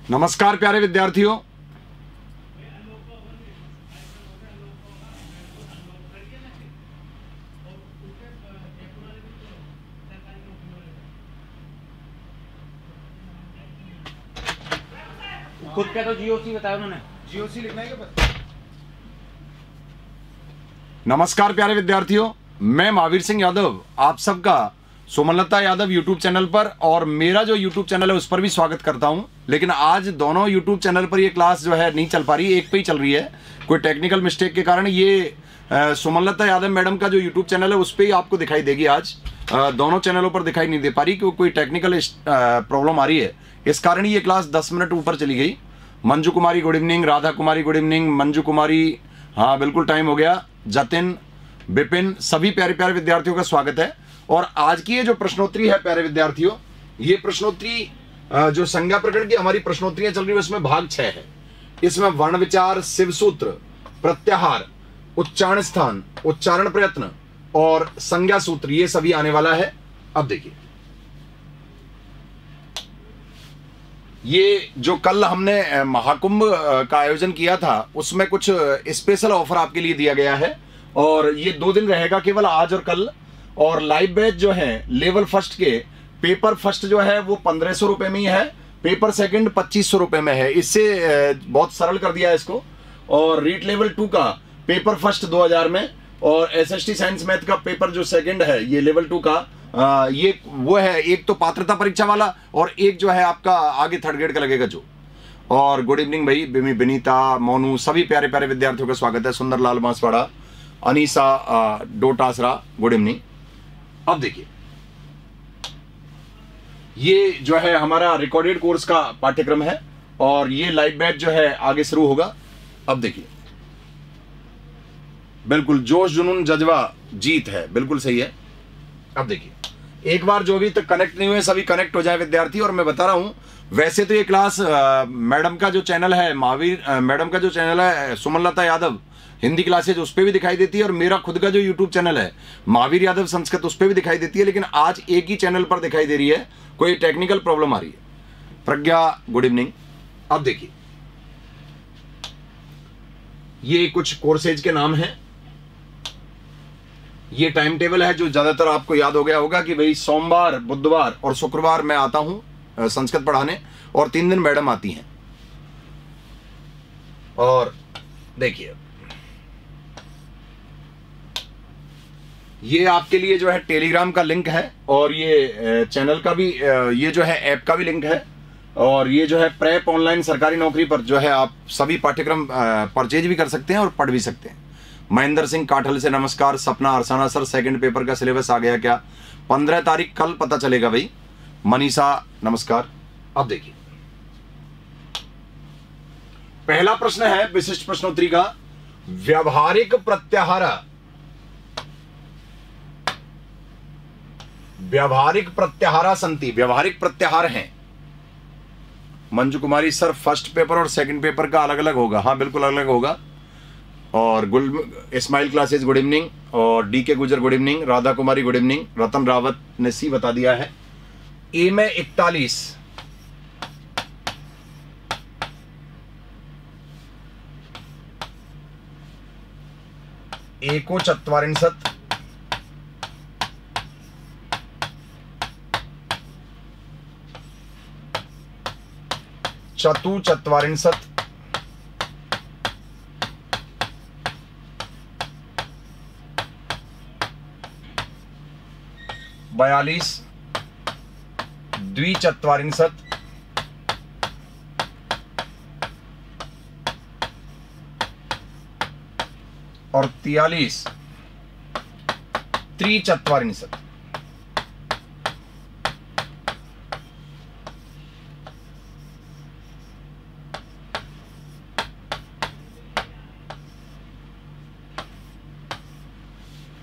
नमस्कार प्यारे विद्यार्थियों। खुद का तो जीओसी बताया उन्होंने, जीओसी लिखना है क्या? नमस्कार प्यारे विद्यार्थियों, मैं महावीर सिंह यादव आप सबका सुमनलता यादव यूट्यूब चैनल पर और मेरा जो यूट्यूब चैनल है उस पर भी स्वागत करता हूं। लेकिन आज दोनों यूट्यूब चैनल पर ये क्लास जो है नहीं चल पा रही, एक पे ही चल रही है। कोई टेक्निकल मिस्टेक के कारण ये सुमनलता यादव मैडम का जो यूट्यूब चैनल है उस पर ही आपको दिखाई देगी। आज दोनों चैनलों पर दिखाई नहीं दे पा रही क्योंकि कोई टेक्निकल प्रॉब्लम आ रही है, इस कारण ये क्लास 10 मिनट ऊपर चली गई। मंजू कुमारी good evening, Radha Kumari good evening, Manju कुमारी हाँ बिल्कुल टाइम हो गया, जतिन, विपिन, सभी प्यारे प्यारे विद्यार्थियों का स्वागत है। और आज की ये जो प्रश्नोत्तरी है प्यारे विद्यार्थियों, ये प्रश्नोत्तरी जो संज्ञा प्रकरण की हमारी प्रश्नोत्तरियां चल रही है उसमें भाग 6 है। इसमें वर्ण विचार, शिव सूत्र, प्रत्याहार, उच्चारण स्थान, उच्चारण प्रयत्न और संज्ञा सूत्र ये सभी आने वाला है। अब देखिए, ये जो कल हमने महाकुंभ का आयोजन किया था उसमें कुछ स्पेशल ऑफर आपके लिए दिया गया है और ये 2 दिन रहेगा, केवल आज और कल। और लाइव बैच जो है लेवल फर्स्ट के पेपर फर्स्ट जो है वो 1500 रुपए में ही है, पेपर सेकंड 2500 रुपए में है। इससे बहुत सरल कर दिया है इसको। और रीट लेवल 2 का पेपर फर्स्ट 2000 में और एसएसटी साइंस मैथ का पेपर जो सेकंड है ये लेवल 2 का ये वो है, एक तो पात्रता परीक्षा वाला और एक जो है आपका आगे थर्ड ग्रेड का लगेगा जो। और गुड इवनिंग भाई बिमी, बिनीता, मोनू, सभी प्यारे प्यारे विद्यार्थियों का स्वागत है। Sundarlal Banswara, Anisa Dotasara, good evening. अब देखिए, ये जो है हमारा रिकॉर्डेड कोर्स का पाठ्यक्रम है और ये लाइव बैच जो है आगे शुरू होगा। अब देखिए, बिल्कुल जोश जुनून जज्बा जीत है, बिल्कुल सही है। अब देखिए, एक बार जो अभी तक कनेक्ट नहीं हुए सभी कनेक्ट हो जाए विद्यार्थी। और मैं बता रहा हूं, वैसे तो ये क्लास मैडम का जो चैनल है महावीर मैडम का जो चैनल है सुमनलता यादव हिंदी क्लासेज उस पर भी दिखाई देती है और मेरा खुद का जो यूट्यूब चैनल है महावीर यादव संस्कृत उस पर भी दिखाई देती है। लेकिन आज एक ही चैनल पर दिखाई दे रही है, कोई टेक्निकल प्रॉब्लम आ रही है। प्रज्ञा गुड इवनिंग। अब देखिए, ये कुछ कोर्सेज के नाम हैं, ये टाइम टेबल है जो ज्यादातर आपको याद हो गया होगा कि भाई सोमवार, बुधवार और शुक्रवार मैं आता हूं संस्कृत पढ़ाने और 3 दिन मैडम आती हैं। और देखिए, ये आपके लिए जो है टेलीग्राम का लिंक है और ये चैनल का भी ये जो है ऐप का भी लिंक है। और ये जो है प्रेप ऑनलाइन सरकारी नौकरी पर जो है आप सभी पाठ्यक्रम परचेज भी कर सकते हैं और पढ़ भी सकते हैं। महेंद्र सिंह काठल से नमस्कार। सपना अरसाना सर, सेकंड पेपर का सिलेबस आ गया क्या? 15 तारीख कल पता चलेगा भाई। मनीषा नमस्कार। अब देखिए, पहला प्रश्न है विशिष्ट प्रश्नोत्तरी का, व्यावहारिक प्रत्याहार। व्यावहारिक प्रत्याहारा संति, व्यावहारिक प्रत्याहार हैं। मंजू कुमारी सर, फर्स्ट पेपर और सेकंड पेपर का अलग अलग होगा? हाँ बिल्कुल अलग अलग होगा। और इस्माइल क्लासेस गुड इवनिंग और डी के गुजर good evening, Radha Kumari good evening, रतन रावत ने सी बता दिया है। ए में 41, एको 44, चतु 44, बयालीस, द्विचत्वारिंशत्, और 43, त्रिचत्वारिंशत्।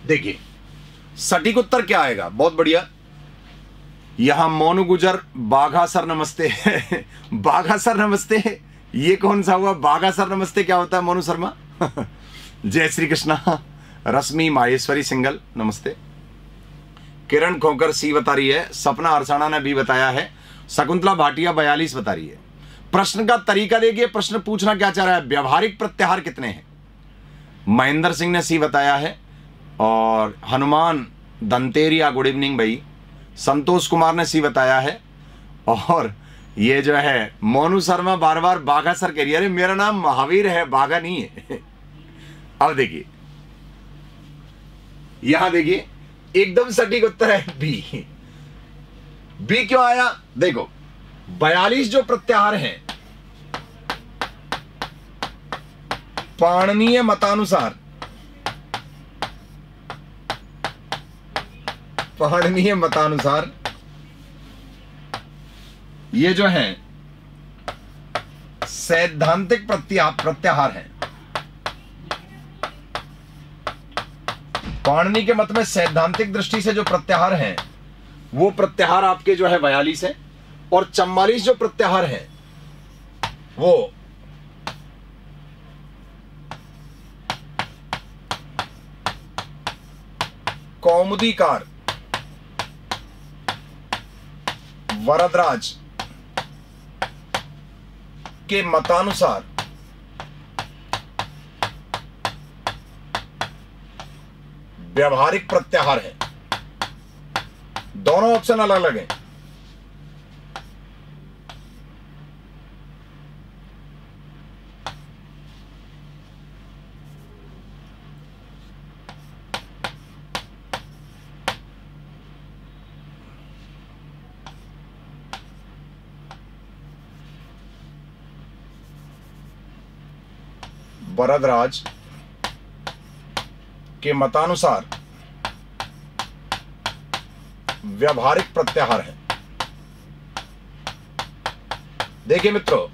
देखिए सटीक उत्तर क्या आएगा? बहुत बढ़िया। यहां मोनू गुजर, बाघा सर नमस्ते। बाघा सर नमस्ते, ये कौन सा हुआ? बाघा सर नमस्ते क्या होता है मोनू शर्मा? जय श्री कृष्णा। रश्मि माहेश्वरी सिंगल नमस्ते। किरण खोकर सी बता रही है, सपना अरसाना ने भी बताया है, शकुंतला भाटिया 42 बता रही है। प्रश्न का तरीका देखिए, प्रश्न पूछना क्या चाह रहा है, व्यवहारिक प्रत्याहार कितने हैं। महेंद्र सिंह ने सी बताया है, और हनुमान दंतेरिया, गुड इवनिंग भाई। संतोष कुमार ने सी बताया है, और ये जो है मोनू शर्मा बार बार बाघा सर कह रही है, अरे मेरा नाम महावीर है, बाघा नहीं है। अब देखिए, यहां देखिए, एकदम सटीक उत्तर है बी। बी क्यों आया, देखो 42 जो प्रत्याहार हैं पाणिनीय मतानुसार, पाणिनीय मतानुसार ये जो है सैद्धांतिक प्रत्याहार हैं। पाणिनि के मत में सैद्धांतिक दृष्टि से जो प्रत्याहार हैं वो प्रत्याहार आपके जो है 42 है, और 44 जो प्रत्याहार हैं वो कौमुदीकार, वरदराज के मतानुसार व्यवहारिक प्रत्याहार है। दोनों ऑप्शन अलग अलग हैं। वरदराज के मतानुसार व्यवहारिक प्रत्याहार है। देखिए मित्रों,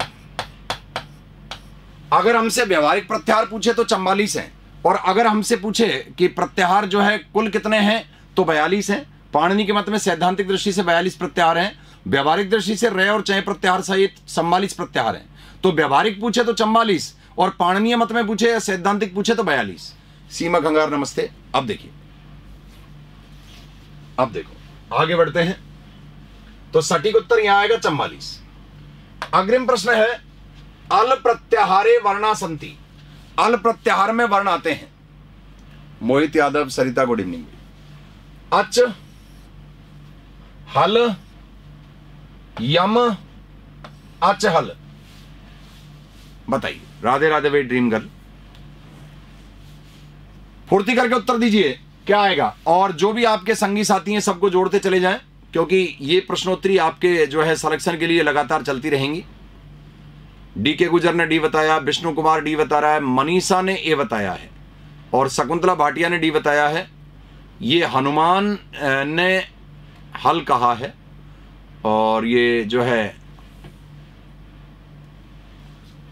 अगर हमसे व्यवहारिक प्रत्याहार पूछे तो 44 हैं, और अगर हमसे पूछे कि प्रत्याहार जो है कुल कितने हैं तो 42 हैं। पाणिनि के मत में सैद्धांतिक दृष्टि से 42 प्रत्याहार हैं, व्यवहारिक दृष्टि से रे और चय प्रत्याहार सहित 44 प्रत्याहार हैं। तो व्यवहारिक पूछे तो 44, और पाणिनीय मत में पूछे या सैद्धांतिक पूछे तो 42। सीमा खंगार नमस्ते। अब देखिए, अब देखो आगे बढ़ते हैं, तो सटीक उत्तर यहां आएगा 44। अग्रिम प्रश्न है, अल प्रत्याहारे वर्णा संति। अल प्रत्याहार में वर्ण आते हैं। मोहित यादव, सरिता, गुड इवनिंग। अच, हल, यम, अच, हल। बताइए। राधे राधे भाई ड्रीम गर्ल, फुर्ती करके उत्तर दीजिए क्या आएगा। और जो भी आपके संगी साथी हैं सबको जोड़ते चले जाएं, क्योंकि ये प्रश्नोत्तरी आपके जो है सिलेक्शन के लिए लगातार चलती रहेंगी। डीके गुजर ने डी बताया, विष्णु कुमार डी बता रहा है, मनीषा ने ए बताया है, और शकुंतला भाटिया ने डी बताया है। ये हनुमान ने हल कहा है, और ये जो है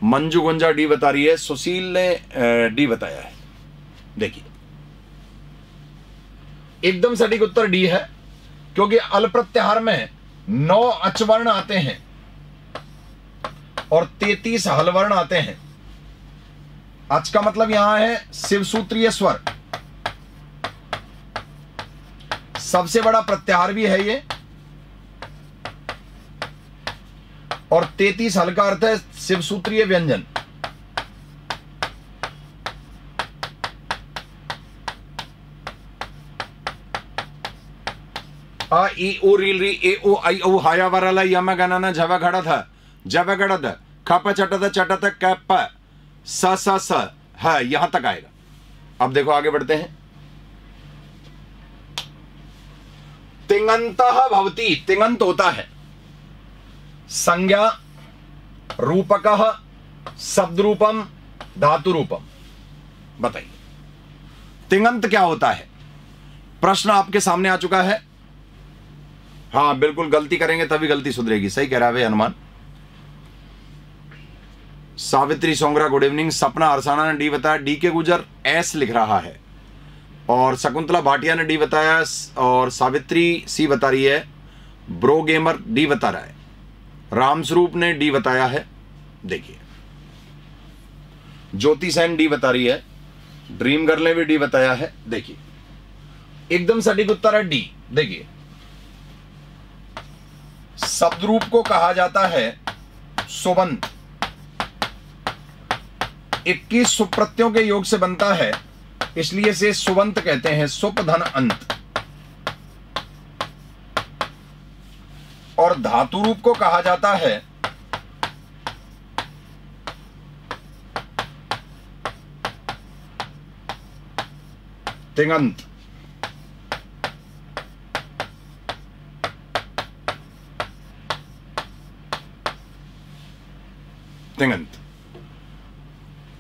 मंजू गुंजा डी बता रही है, सुशील ने डी बताया है। देखिए, एकदम सटीक उत्तर डी है, क्योंकि अल प्रत्याहार में 9 अचवर्ण आते हैं और 33 हलवर्ण आते हैं। अच का मतलब यहां है शिवसूत्रीय स्वर, सबसे बड़ा प्रत्याहार भी है ये, और 33 हल का अर्थ है शिवसूत्रीय व्यंजन। आ ई ओ रील री ए ओ आई ओ हाया वरला यम गणना झव घड़त जव घड़त खप चटत चटत कैप स स स है, यहां तक आएगा। अब देखो आगे बढ़ते हैं। तिङन्तः भवति, तिङन्त होता है संज्ञा, रूपकः, शब्द रूपम, धातु रूपम। बताइए तिङन्त क्या होता है। प्रश्न आपके सामने आ चुका है। हाँ बिल्कुल, गलती करेंगे तभी गलती सुधरेगी। सही कह रहा है भाई हनुमान। Savitri Songra good evening. सपना अरसाना ने डी बताया, डी के गुजर एस लिख रहा है, और शकुंतला भाटिया ने डी बताया, और सावित्री सी बता रही है, ब्रो गेमर डी बता रहा है, रामस्वरूप ने डी बताया है। देखिए ज्योति सेन डी बता रही है, ड्रीम गर्ल ने भी डी बताया है। देखिए एकदम सटीक उत्तर है डी। देखिए शब्द रूप को कहा जाता है सुबंत 21 सुप्रत्ययों के योग से बनता है, इसलिए इसे सुबंत कहते हैं। सुप धन अंत। और धातु रूप को कहा जाता है तिङन्त। तिङन्त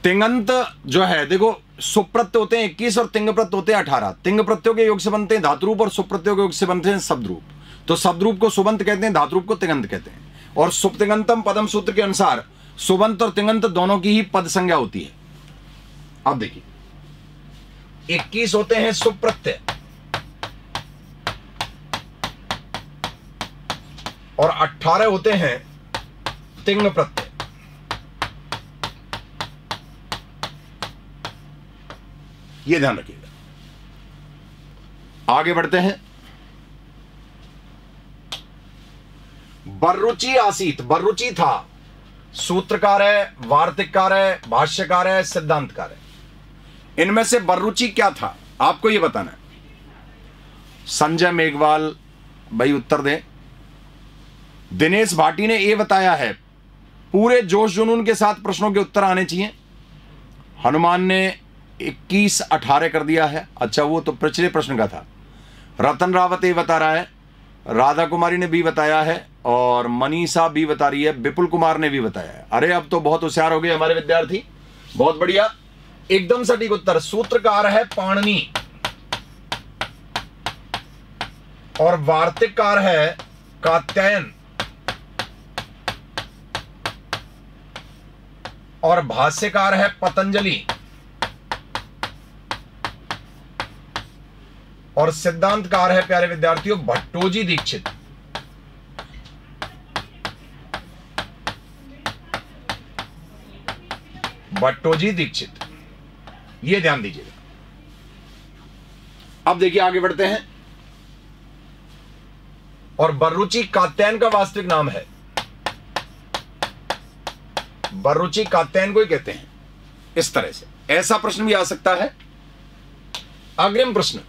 तिङन्त जो है, देखो सुप्रत्यय होते हैं 21 और तिंग प्रत्यय होते हैं 18। तिंग प्रत्ययों के योग से बनते हैं धातु रूप और सुप्रत्ययों के योग से बनते हैं शब्द रूप। तो शब्द रूप को सुबंत कहते हैं, धातु रूप को तिङन्त कहते हैं। और सुप्तिङन्तम पदम सूत्र के अनुसार सुबंत और तिङन्त दोनों की ही पद संज्ञा होती है। अब देखिए 21 होते हैं सुप्रत्यय और 18 होते हैं तिंग प्रत्यय। ये ध्यान रखिएगा। आगे बढ़ते हैं। बर्रुचि आसीत, बर्रुचि था, सूत्रकार है, वार्तिककार है, भाष्यकार है, सिद्धांतकार है। इनमें से बर्रुचि क्या था आपको यह बताना है। संजय मेघवाल भाई उत्तर दें। दिनेश भाटी ने यह बताया है, पूरे जोश जुनून के साथ प्रश्नों के उत्तर आने चाहिए। हनुमान ने 21-18 कर दिया है। अच्छा, वो तो पिछले प्रश्न का था। रतन रावत ये बता रहा है, राधा कुमारी ने भी बताया है और मनीषा भी बता रही है, विपुल कुमार ने भी बताया है। अरे अब तो बहुत होशियार हो गए हमारे विद्यार्थी, बहुत बढ़िया, एकदम सटीक उत्तर। सूत्रकार है पाणिनि और वार्तिककार है कात्यायन और भाष्यकार है पतंजलि और सिद्धांतकार है प्यारे विद्यार्थियों भट्टोजी दीक्षित। भट्टोजी दीक्षित, ये ध्यान दीजिएगा। अब देखिए आगे बढ़ते हैं। और बर्रुचि कात्यायन का वास्तविक नाम है। बर्रुचि कात्यायन को ही कहते हैं। इस तरह से ऐसा प्रश्न भी आ सकता है। अग्रिम प्रश्न,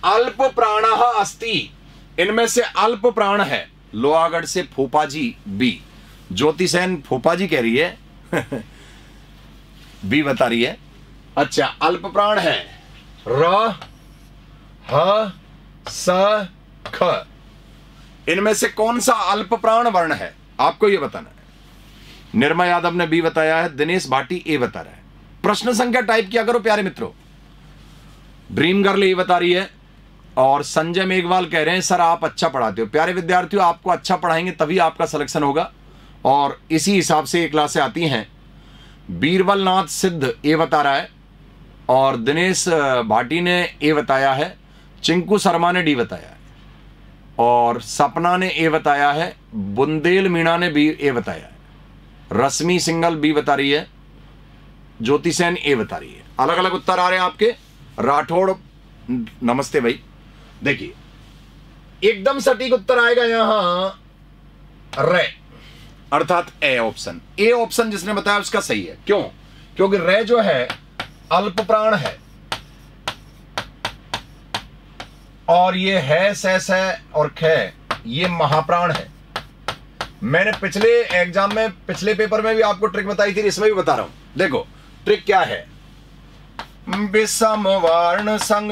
अल्प प्राण अस्ति, इनमें से अल्प प्राण है। लोहागढ़ से फूफा जी बी, ज्योति सेन फूफा जी कह रही है बी बता रही है। अच्छा, अल्प प्राण है र ह स ख, इनमें से कौन सा अल्प प्राण वर्ण है आपको यह बताना है। निर्मल यादव ने बी बताया है, दिनेश भाटी ए बता रहा है। प्रश्न संख्या टाइप किया करो प्यारे मित्रों। ड्रीम गर्ल ये बता रही है और संजय मेघवाल कह रहे हैं सर आप अच्छा पढ़ाते हो। प्यारे विद्यार्थियों, आपको अच्छा पढ़ाएंगे तभी आपका सिलेक्शन होगा और इसी हिसाब से ये क्लासें आती हैं। बीरबल नाथ सिद्ध ए बता रहा है और दिनेश भाटी ने ए बताया है। चिंकू शर्मा ने डी बताया है और सपना ने ए बताया है। बुंदेल मीणा ने बी ए बताया है। रश्मि सिंगल बी बता रही है। ज्योति सेन ए बता रही है। अलग अलग उत्तर आ रहे हैं आपके। राठौड़ नमस्ते भाई। देखिए एकदम सटीक उत्तर आएगा यहां रे, अर्थात ए ऑप्शन। ए ऑप्शन जिसने बताया उसका सही है। क्यों? क्योंकि रे जो है अल्प प्राण है और ये है सैस है और खे ये महाप्राण है। मैंने पिछले एग्जाम में पिछले पेपर में भी आपको ट्रिक बताई थी, इसमें भी बता रहा हूं। देखो ट्रिक क्या है। विषम वर्ण संग,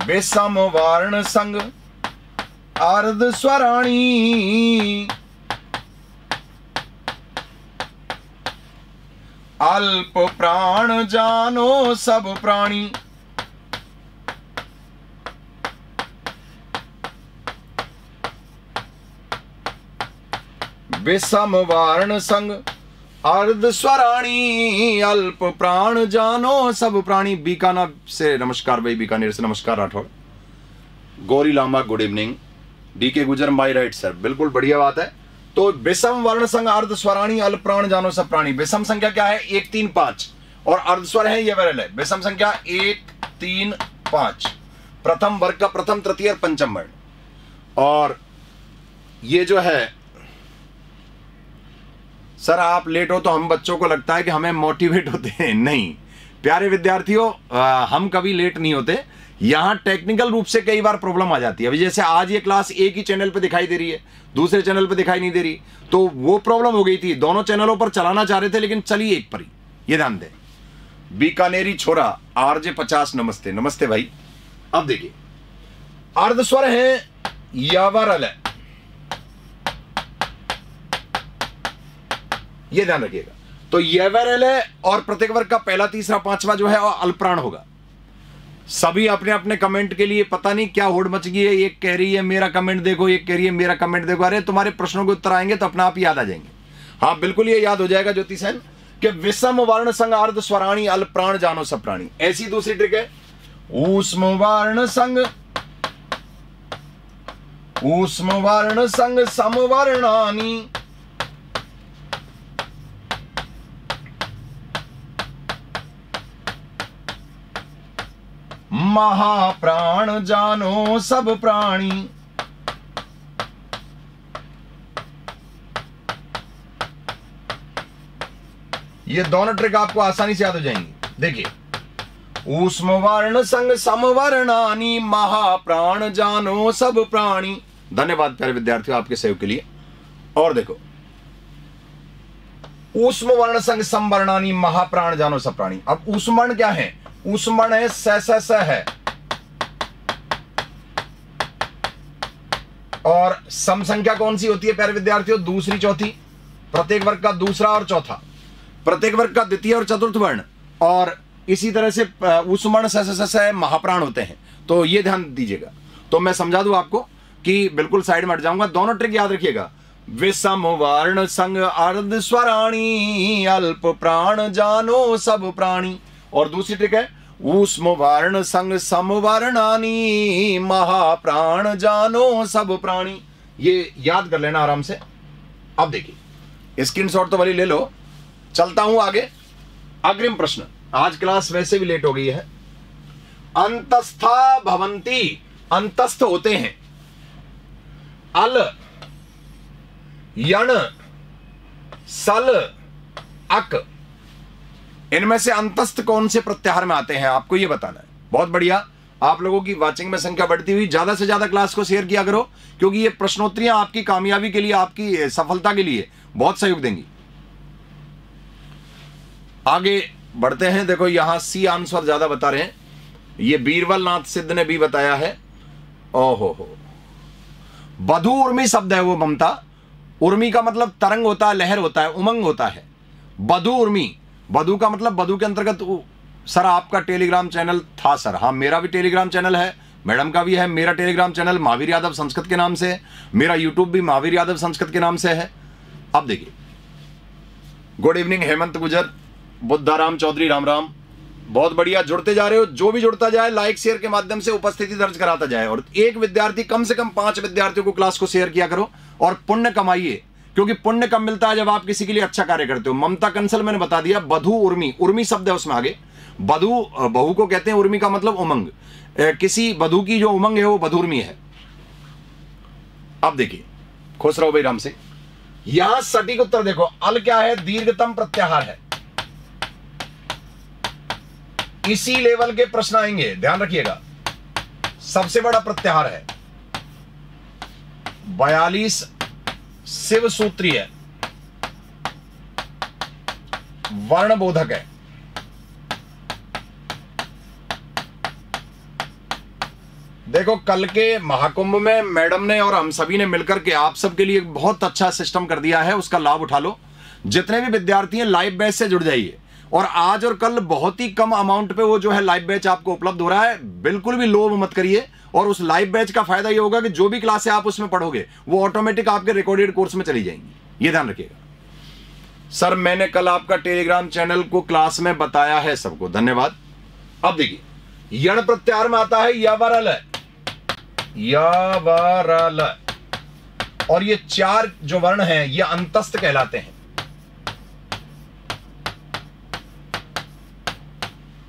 विषम वर्ण संग अर्ध स्वराणी, अल्प प्राण जानो सब प्राणी। विषम वर्ण संग अर्ध स्वराणी, अल्प प्राण जानो सब प्राणी। बीकाना से नमस्कार भाई, बीकानेर से नमस्कार Rathore. Gauri Lama good evening. DK Gujar my right sir, बिल्कुल बढ़िया बात है। तो विषम वर्ण संग अर्ध स्वराणी अल्प प्राण जानो सब प्राणी। विषम संख्या क्या है? 1 3 5 और अर्ध स्वर है ये वैरल है। विषम संख्या 1 3 5, प्रथम वर्ग का प्रथम तृतीय और पंचम वर्ण। और ये जो है सर आप लेट हो तो हम बच्चों को लगता है कि हमें मोटिवेट होते हैं। नहीं प्यारे विद्यार्थियों, हम कभी लेट नहीं होते। यहां टेक्निकल रूप से कई बार प्रॉब्लम आ जाती है। अभी जैसे आज ये क्लास एक ही चैनल पे दिखाई दे रही है, दूसरे चैनल पे दिखाई नहीं दे रही, तो वो प्रॉब्लम हो गई थी। दोनों चैनलों पर चलाना चाह रहे थे लेकिन चली एक पर ही। ये ध्यान दें। बीकानेरी छोरा RJ 50 नमस्ते। नमस्ते भाई। अब देखिए अर्ध स्वर है यावरल, ये ध्यान रखिएगा। तो यावरल है और प्रत्येक वर्ग का पहला तीसरा पांचवा जो है और अल्पप्राण होगा। सभी अपने अपने कमेंट के लिए पता नहीं क्या होड़ मच गई है। एक कह रही है मेरा कमेंट देखो, एक कह रही है मेरा कमेंट देखो। अरे तुम्हारे प्रश्नों के उत्तर आएंगे तो अपना आप याद आ जाएंगे। हाँ बिल्कुल ये याद हो जाएगा ज्योति सेन कि विषम वर्ण संग अर्ध स्वराणी अल्पप्राण जानो सब प्राणी। ऐसी दूसरी ट्रिक है ऊष्म वर्ण संग समवर्णानी। महाप्राण जानो सब प्राणी। ये दोनों ट्रिक आपको आसानी से याद हो जाएंगी। देखिए ऊष्म वर्ण संग समवर्णानी, महाप्राण जानो सब प्राणी। धन्यवाद प्यारे विद्यार्थियों आपके सहयोग के लिए। और देखो ऊष्म वर्ण संग समवर्णानी, महाप्राण जानो सब प्राणी। अब ऊष्म वर्ण क्या है? ऊष्म वर्ण है स है, और सम संख्या कौन सी होती है प्यारे विद्यार्थियों? दूसरी चौथी। प्रत्येक वर्ग का दूसरा और चौथा, प्रत्येक वर्ग का द्वितीय और चतुर्थ वर्ण, और इसी तरह से ऊष्म वर्ण स महाप्राण होते हैं। तो ये ध्यान दीजिएगा। तो मैं समझा दूं आपको कि बिल्कुल साइड में हट जाऊंगा। दोनों ट्रिक याद रखिएगा। विषम वर्ण संग अर्ध स्वराणी, अल्प प्राण जानो सब प्राणी। और दूसरी ट्रिक है ऊष्म वर्ण संग समवर्णानी, महाप्राण जानो सब प्राणी। ये याद कर लेना आराम से। अब देखिए स्क्रीनशॉट तो वाली ले लो। चलता हूं आगे। अग्रिम प्रश्न। आज क्लास वैसे भी लेट हो गई है। अंतस्था भवंती, अंतस्थ होते हैं। अल, यण, सल, अक, इनमें से अंतस्थ कौन से प्रत्याहार में आते हैं आपको ये बताना है। बहुत बढ़िया। आप लोगों की वाचिंग में संख्या बढ़ती हुई, ज्यादा से ज्यादा क्लास को शेयर किया करो, क्योंकि ये प्रश्नोत्तरियां आपकी कामयाबी के लिए, आपकी सफलता के लिए बहुत सहयोग देंगी। आगे बढ़ते हैं। देखो यहां सी आंसर ज्यादा बता रहे हैं। ये बीरबल नाथ सिद्ध ने भी बताया है। ओहो, बधु उर्मी शब्द है वो ममता। उर्मी का मतलब तरंग होता है, लहर होता है, उमंग होता है। बधु उर्मी, बधु का मतलब बधु के अंतर्गत। सर आपका टेलीग्राम चैनल था सर? हाँ मेरा भी टेलीग्राम चैनल है, मैडम का भी है। मेरा टेलीग्राम चैनल महावीर यादव संस्कृत के नाम से है। मेरा यूट्यूब भी महावीर यादव संस्कृत के नाम से है। अब देखिए, गुड इवनिंग हेमंत गुजर, बुद्धाराम चौधरी, राम राम। बहुत बढ़िया, जुड़ते जा रहे हो। जो भी जुड़ता जाए लाइक शेयर के माध्यम से उपस्थिति दर्ज कराता जाए। और एक विद्यार्थी, कम से कम 5 विद्यार्थियों को क्लास को शेयर किया करो और पुण्य कमाइए, क्योंकि पुण्य कम मिलता है जब आप किसी के लिए अच्छा कार्य करते हो। ममता कंसल मैंने बता दिया। बधु उर्मी, उर्मी शब्द है उसमें आगे। बधु बहू को कहते हैं, उर्मी का मतलब उमंग। किसी बधु की जो उमंग है वो बधुर्मी है। अब देखिए, खुश रहो भाई राम से। यहां सटीक उत्तर देखो। अल क्या है? दीर्घतम प्रत्याहार है। इसी लेवल के प्रश्न आएंगे, ध्यान रखिएगा। सबसे बड़ा प्रत्याहार है। 42 शिव सूत्री है, वर्णबोधक है। देखो कल के महाकुंभ में मैडम ने और हम सभी ने मिलकर के आप सबके लिए बहुत अच्छा सिस्टम कर दिया है, उसका लाभ उठा लो। जितने भी विद्यार्थी हैं लाइव बैच से जुड़ जाइए। और आज और कल बहुत ही कम अमाउंट पे वो जो है लाइव बैच आपको उपलब्ध हो रहा है। बिल्कुल भी लोभ मत करिए। और उस लाइव बैच का फायदा ये होगा कि जो भी क्लासें आप उसमें पढ़ोगे वो ऑटोमेटिक आपके रिकॉर्डेड कोर्स में चली जाएंगी। ये ध्यान रखिएगा। सर मैंने कल आपका टेलीग्राम चैनल को क्लास में बताया है सबको, धन्यवाद। अब देखिए, यण प्रत्याहार में आता है यावरल, यावरल, और ये 4 जो वर्ण हैं ये अंतस्थ कहलाते हैं।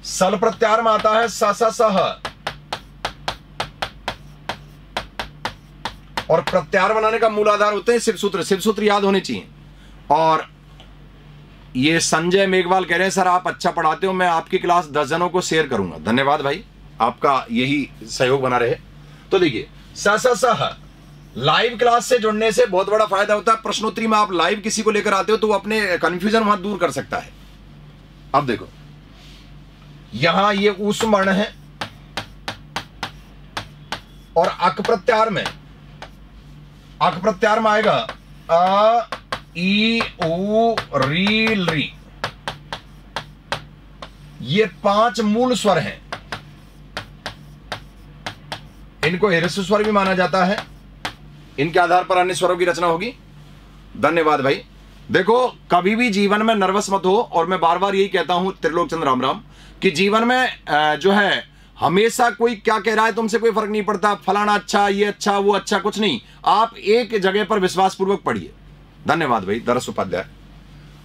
सल प्रत्याहार में आता है स स सह, और प्रत्याहार बनाने का मूल आधार होते हैं शिव सूत्र। शिव सूत्र याद होने चाहिए। और ये संजय मेघवाल कह रहे हैं सर आप अच्छा पढ़ाते हो, मैं आपकी क्लास 10 जनों को शेयर करूंगा। धन्यवाद भाई, आपका यही सहयोग बना रहे। तो देखिए सह लाइव क्लास से जुड़ने से बहुत बड़ा फायदा होता है। प्रश्नोत्तरी में आप लाइव किसी को लेकर आते हो तो वो अपने कंफ्यूजन वहां दूर कर सकता है। अब देखो यहां ये ऊष्म वर्ण है और अक प्रत्याहार में आएगा अ ई उ री री। ये 5 मूल स्वर हैं, इनको ह्रस्व स्वर भी माना जाता है। इनके आधार पर अन्य स्वरों की रचना होगी। धन्यवाद भाई। देखो कभी भी जीवन में नर्वस मत हो, और मैं बार बार यही कहता हूं त्रिलोक चंद्र राम कि जीवन में जो है हमेशा कोई क्या कह रहा है तुमसे कोई फर्क नहीं पड़ता, फलाना अच्छा, ये अच्छा, वो अच्छा, कुछ नहीं। आप एक जगह पर विश्वासपूर्वक पढ़िए। धन्यवाद भाई दरस उपाध्याय।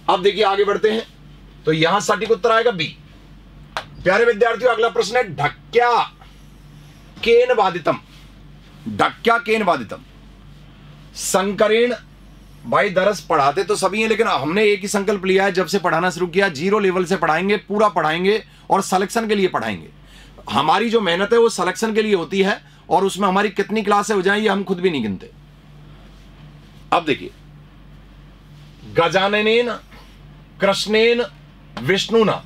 अब देखिए आगे बढ़ते हैं। तो यहां सटीक उत्तर आएगा बी। प्यारे विद्यार्थियों अगला प्रश्न है ढक्क्या केन वादितम। ढक्क्या केन वादितम संकरेण। भाई दरस पढ़ाते तो सभी हैं, लेकिन हमने एक ही संकल्प लिया है जब से पढ़ाना शुरू किया, 0 लेवल से पढ़ाएंगे, पूरा पढ़ाएंगे और सिलेक्शन के लिए पढ़ाएंगे। हमारी जो मेहनत है वो सिलेक्शन के लिए होती है, और उसमें हमारी कितनी क्लासें हो जाएं ये हम खुद भी नहीं गिनते। अब देखिए गजाननेन कृष्णेन विष्णुना,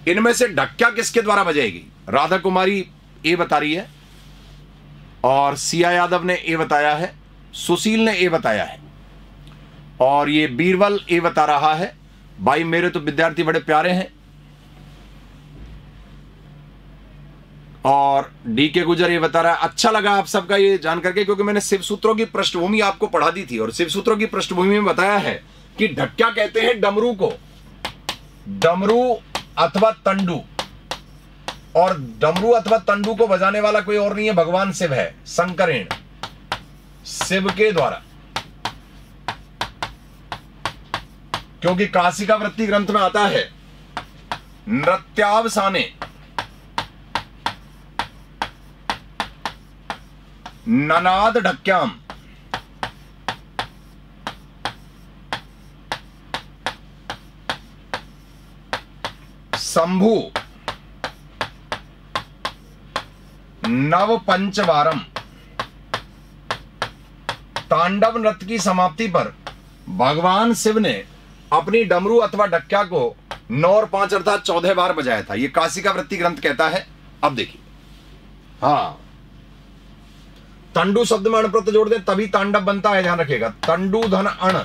इनमें से ढक्क्या किसके द्वारा बजाएगी? राधा कुमारी ए बता रही है, और सिया यादव ने ए बताया है, सुशील ने ए बताया है, और ये बीरबल ए बता रहा है। भाई मेरे तो विद्यार्थी बड़े प्यारे हैं। और डीके गुजर ये बता रहा है अच्छा लगा आप सबका ये जान करके, क्योंकि मैंने शिव सूत्रों की पृष्ठभूमि आपको पढ़ा दी थी, और शिव सूत्रों की पृष्ठभूमि में बताया है कि ढक्क्या कहते हैं डमरू को, डमरू अथवा तंडू, और डमरू अथवा तंडू को बजाने वाला कोई और नहीं है, भगवान शिव है। संकरेण शिव के द्वारा, क्योंकि काशिका वृत्ति ग्रंथ में आता है नृत्यावसाने ननाद ढक्क्याम। शंभु नव पंचवारम। तांडव नृत्य की समाप्ति पर भगवान शिव ने अपनी डमरू अथवा ढक्क्या को 9 और 5 अर्थात 14 बार बजाया था। यह काशिका वृत्ति ग्रंथ कहता है। अब देखिए हाँ, तंडु शब्द में अण प्रत्यय जोड़ दे तभी तांडव बनता है, ध्यान रखिएगा। तंडु धन अण,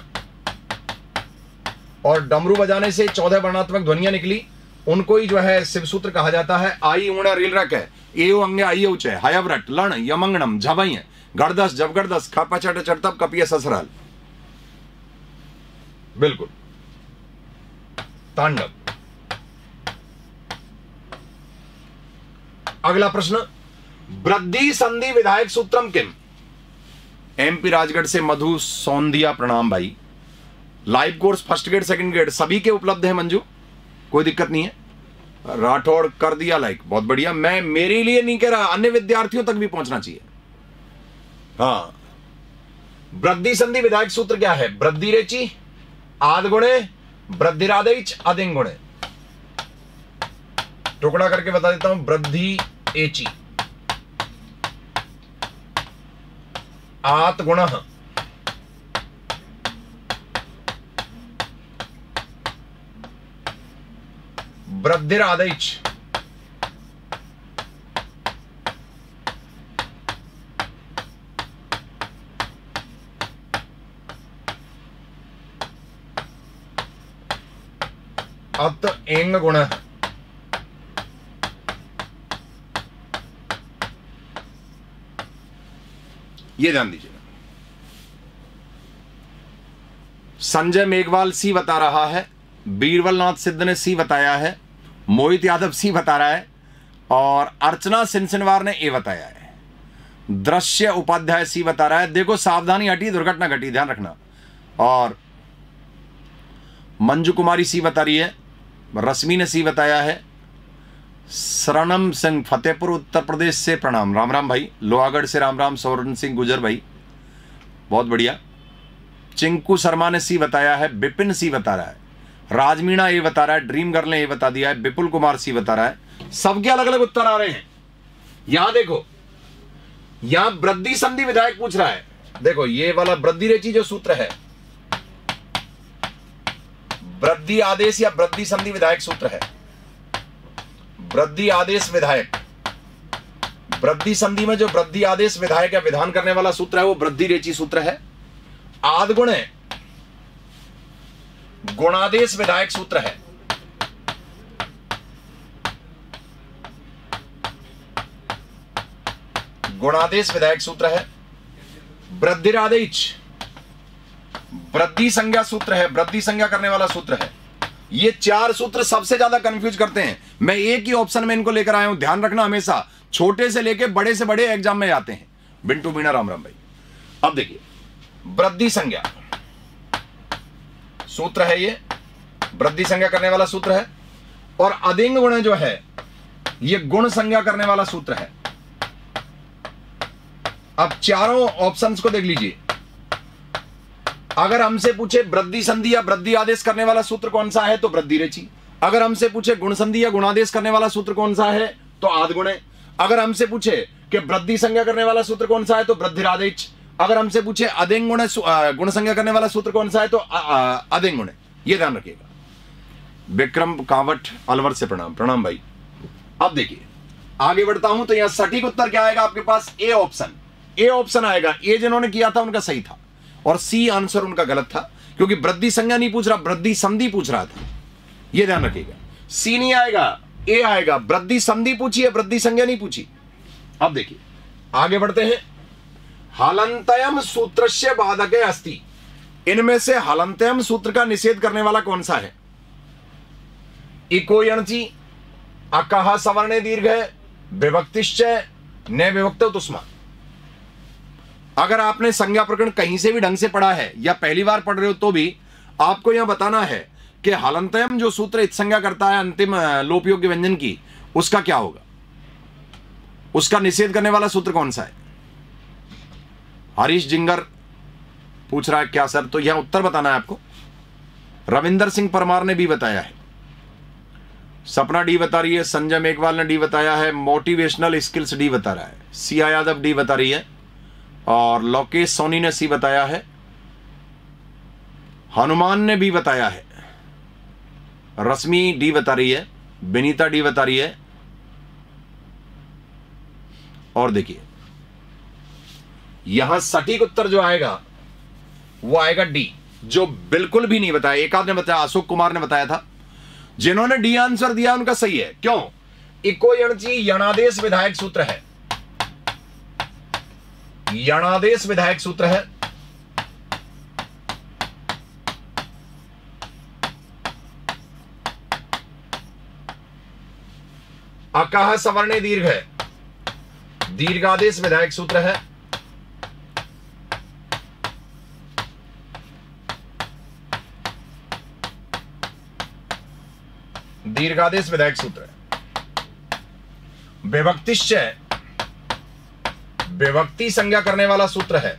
और डमरू बजाने से 14 वर्णात्मक ध्वनियां निकली, उनको ही जो है शिव सूत्र कहा जाता है। आई उण रील रक है, एव अंगे आई उच है, हयव्रट लण यमंगणम झबई गड़दस जबगड़दस खप चट चटतप कपिय ससरल। बिल्कुल तांडव। अगला प्रश्न वृद्धि संधि विधायक सूत्रम किम। एमपी राजगढ़ से मधु सौंधिया, प्रणाम भाई। Live course first grade second grade सभी के उपलब्ध है मंजू, कोई दिक्कत नहीं है। राठौड़ कर दिया लाइक, बहुत बढ़िया। मैं मेरे लिए नहीं कह रहा, अन्य विद्यार्थियों तक भी पहुंचना चाहिए। हाँ, वृद्धि संधि विधायक सूत्र क्या है? वृद्धि रेची आद गुणे वृद्धिरादेच अदिंग गुणे। टुकड़ा करके बता देता हूं, वृद्धि एची आत गुण वृद्धिरादैच अत एंग गुण। ये ध्यान दीजिएगा। संजय मेघवाल सी बता रहा है, बीरबल नाथ सिद्ध ने सी बताया है, मोहित यादव सी बता रहा है, और अर्चना सिनसिनवार ने ए बताया है। दृश्य उपाध्याय सी बता रहा है। देखो सावधानी हटी, दुर्घटना घटी, ध्यान रखना। और मंजू कुमारी सी बता रही है, रश्मि ने सी बताया है। शरणम सिंह फतेहपुर उत्तर प्रदेश से प्रणाम, राम राम भाई। लोहागढ़ से राम राम। सौरन सिंह गुजर भाई, बहुत बढ़िया। चिंकू शर्मा ने सी बताया है, विपिन सी बता रहा है, राजमीणा ए बता रहा है, ड्रीम गर्ल ने ए बता दिया है, विपुल कुमार सी बता रहा है। सबके अलग अलग उत्तर आ रहे हैं। यहां देखो, यहां वृद्धि संधि विधायक पूछ रहा है। देखो ये वाला वृद्धि रेची जो सूत्र है, वृद्धि आदेश या वृद्धि संधि विधायक सूत्र है। वृद्धि आदेश विधायक, वृद्धि संधि में जो वृद्धि आदेश विधायक या विधान करने वाला सूत्र है वो वृद्धि रेची सूत्र है। आद गुणे गुणादेश विधायक सूत्र है। गुणादेश विधायक सूत्र है। वृद्धिरादेश वृद्धि संज्ञा सूत्र है, वृद्धि संज्ञा करने वाला सूत्र है। ये चार सूत्र सबसे ज्यादा कंफ्यूज करते हैं। मैं एक ही ऑप्शन में इनको लेकर आया हूं, ध्यान रखना, हमेशा छोटे से लेके बड़े से बड़े एग्जाम में आते हैं। बिंटू मीणा राम राम भाई। अब देखिए, वृद्धि संज्ञा सूत्र है, ये वृद्धि संज्ञा करने वाला सूत्र है। और अधिंग गुण जो है ये गुण संज्ञा करने वाला सूत्र है। अब चारों ऑप्शंस को देख लीजिए। अगर हमसे पूछे वृद्धि संधि या वृद्धि आदेश करने वाला सूत्र कौन सा है तो वृद्धि रेची। अगर हमसे पूछे गुण संधि या गुणादेश करने वाला सूत्र कौन सा है तो आद गुण। अगर हमसे पूछे कि वृद्धि संज्ञा करने वाला सूत्र कौन सा है तो वृद्धिरादेश। अगर हमसे पूछे अधिंग गुण गुण संज्ञा करने वाला सूत्र कौन सा है तो अधिंग गुण। ये ध्यान रखिएगा। विक्रम कावट अलवर से प्रणाम। प्रणाम भाई। अब देखिए आगे बढ़ता हूं तो यहां सटीक उत्तर क्या आएगा आपके पास? A option. ए ऑप्शन आएगा। ए जिन्होंने किया था उनका सही था और सी आंसर उनका गलत था, क्योंकि वृद्धि संज्ञा नहीं पूछ रहा, वृद्धि संधि पूछ रहा था। यह ध्यान रखिएगा। सी नहीं आएगा, ए आएगा। वृद्धि संधि पूछी है, वृद्धि संज्ञा नहीं पूछी। अब देखिए आगे बढ़ते हैं। हलंतयम सूत्रस्य बाधके अस्ति। इनमें से हलंतयम सूत्र का निषेध करने वाला कौन सा है? इको यणचि, अकः सवर्णे दीर्घ, विभक्तिश्च, न विभक्तौ तुष्मा। अगर आपने संज्ञा प्रकरण कहीं से भी ढंग से पढ़ा है या पहली बार पढ़ रहे हो तो भी आपको यहां बताना है कि हलंतयम जो सूत्र इत्संज्ञा करता है अंतिम लोप योग्य व्यंजन की, उसका क्या होगा, उसका निषेध करने वाला सूत्र कौन सा है? हरीश जिंगर पूछ रहा है क्या सर, तो यहां उत्तर बताना है आपको। रविंदर सिंह परमार ने भी बताया है, सपना डी बता रही है, संजय मेघवाल ने डी बताया है, मोटिवेशनल स्किल्स डी बता रहा है, सिया यादव डी बता रही है, और लोकेश सोनी ने सी बताया है, हनुमान ने भी बताया है, रश्मि डी बता रही है, विनीता डी बता रही है। और देखिए यहां सटीक उत्तर जो आएगा वो आएगा डी, जो बिल्कुल भी नहीं बताया। एक आध ने बताया, अशोक कुमार ने बताया था। जिन्होंने डी आंसर दिया उनका सही है। क्यों? इको यणचि यणादेश विधायक सूत्र है, यणादेश विधायक सूत्र है। अकः सवर्णे दीर्घ है, दीर्घादेश विधायक सूत्र है। दीर्घादेश विधायक सूत्र है। विभक्तिश्च, विभक्ति संज्ञा करने वाला सूत्र है।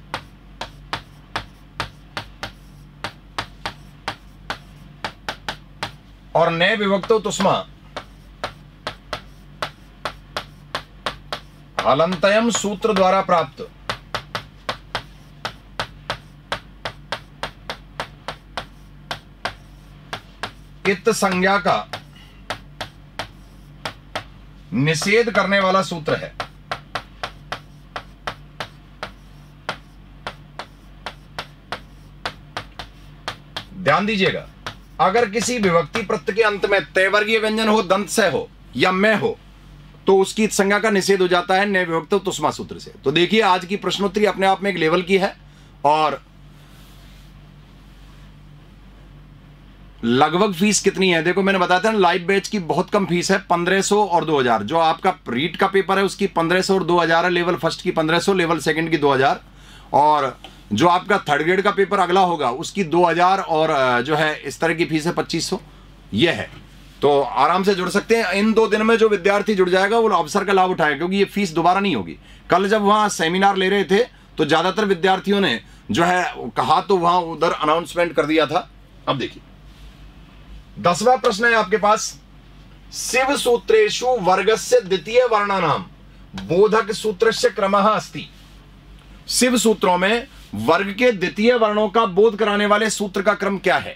और न विभक्तो तुष्मा, हलंतयम सूत्र द्वारा प्राप्त इत संज्ञा का निषेध करने वाला सूत्र है। ध्यान दीजिएगा, अगर किसी विभक्ति प्रत्यय के अंत में तैवर्गीय व्यंजन हो, दंत से हो या में हो, तो उसकी संज्ञा का निषेध हो जाता है न विभक्तो तुष्मा सूत्र से। तो देखिए आज की प्रश्नोत्तरी अपने आप में एक लेवल की है और लगभग फीस कितनी है देखो, मैंने बताया था ना लाइव बैच की बहुत कम फीस है, 1500 और 2000। जो आपका रीट का पेपर है उसकी 1500 और 2000 है, लेवल फर्स्ट की 1500, लेवल सेकंड की 2000, और जो आपका थर्ड ग्रेड का पेपर अगला होगा उसकी 2000, और जो है इस तरह की फीस है 2500। यह है, तो आराम से जुड़ सकते हैं। इन 2 दिन में जो विद्यार्थी जुड़ जाएगा वो अवसर का लाभ उठाएगा, क्योंकि ये फीस दोबारा नहीं होगी। कल जब वहां सेमिनार ले रहे थे तो ज्यादातर विद्यार्थियों ने जो है कहा तो वहां उधर अनाउंसमेंट कर दिया था। अब देखिए 10वां प्रश्न है आपके पास, शिव सूत्रेषु वर्गस्य द्वितीय वर्णानाम बोधक सूत्रस्य क्रमः अस्ति। शिव सूत्रों में वर्ग के द्वितीय वर्णों का बोध कराने वाले सूत्र का क्रम क्या है?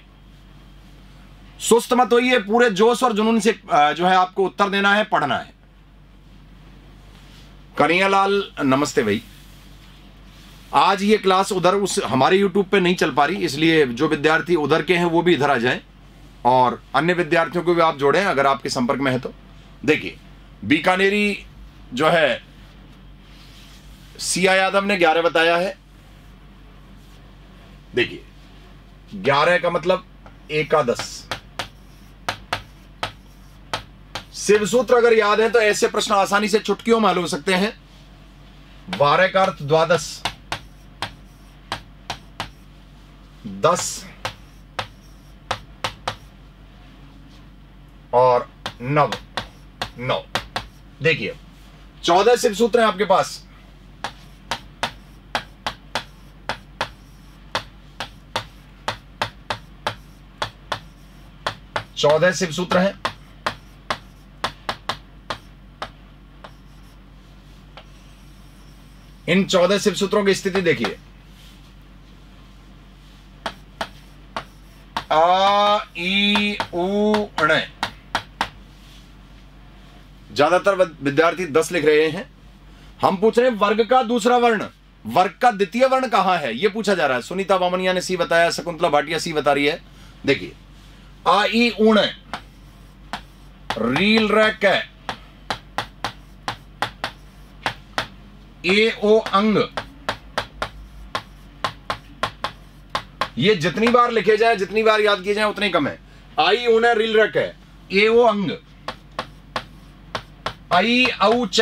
सुस्त मत होइए, पूरे जोश और जुनून से जो है आपको उत्तर देना है, पढ़ना है। कन्हैयालाल नमस्ते भाई। आज ये क्लास उधर उस हमारे यूट्यूब पे नहीं चल पा रही, इसलिए जो विद्यार्थी उधर के हैं वो भी इधर आ जाएं और अन्य विद्यार्थियों को भी आप जोड़ें अगर आपके संपर्क में है तो। देखिए बीकानेरी जो है सिया यादव ने 11 बताया है। देखिए 11 का मतलब एकादश। शिव सूत्र अगर याद है तो ऐसे प्रश्न आसानी से चुटकियों में हल हो सकते हैं। 12 का अर्थ द्वादश, 10 और 9। देखिए 14 शिव सूत्र हैं आपके पास। चौदह शिव सूत्र हैं। इन 14 शिव सूत्रों की स्थिति देखिए, आ ई उ ण। ज्यादातर विद्यार्थी 10 लिख रहे हैं। हम पूछ रहे हैं वर्ग का दूसरा वर्ण, वर्ग का द्वितीय वर्ण कहां है, यह पूछा जा रहा है। सुनीता बामनिया ने सी बताया, शकुंतला भाटिया सी बता रही है। देखिए आ ई ऊण, रील रैक, ए ओ अंग। ये जितनी बार लिखे जाए, जितनी बार याद किए जाए उतने कम है। आई ऊण रील रैक है, ए ओ अंग, आई औ च,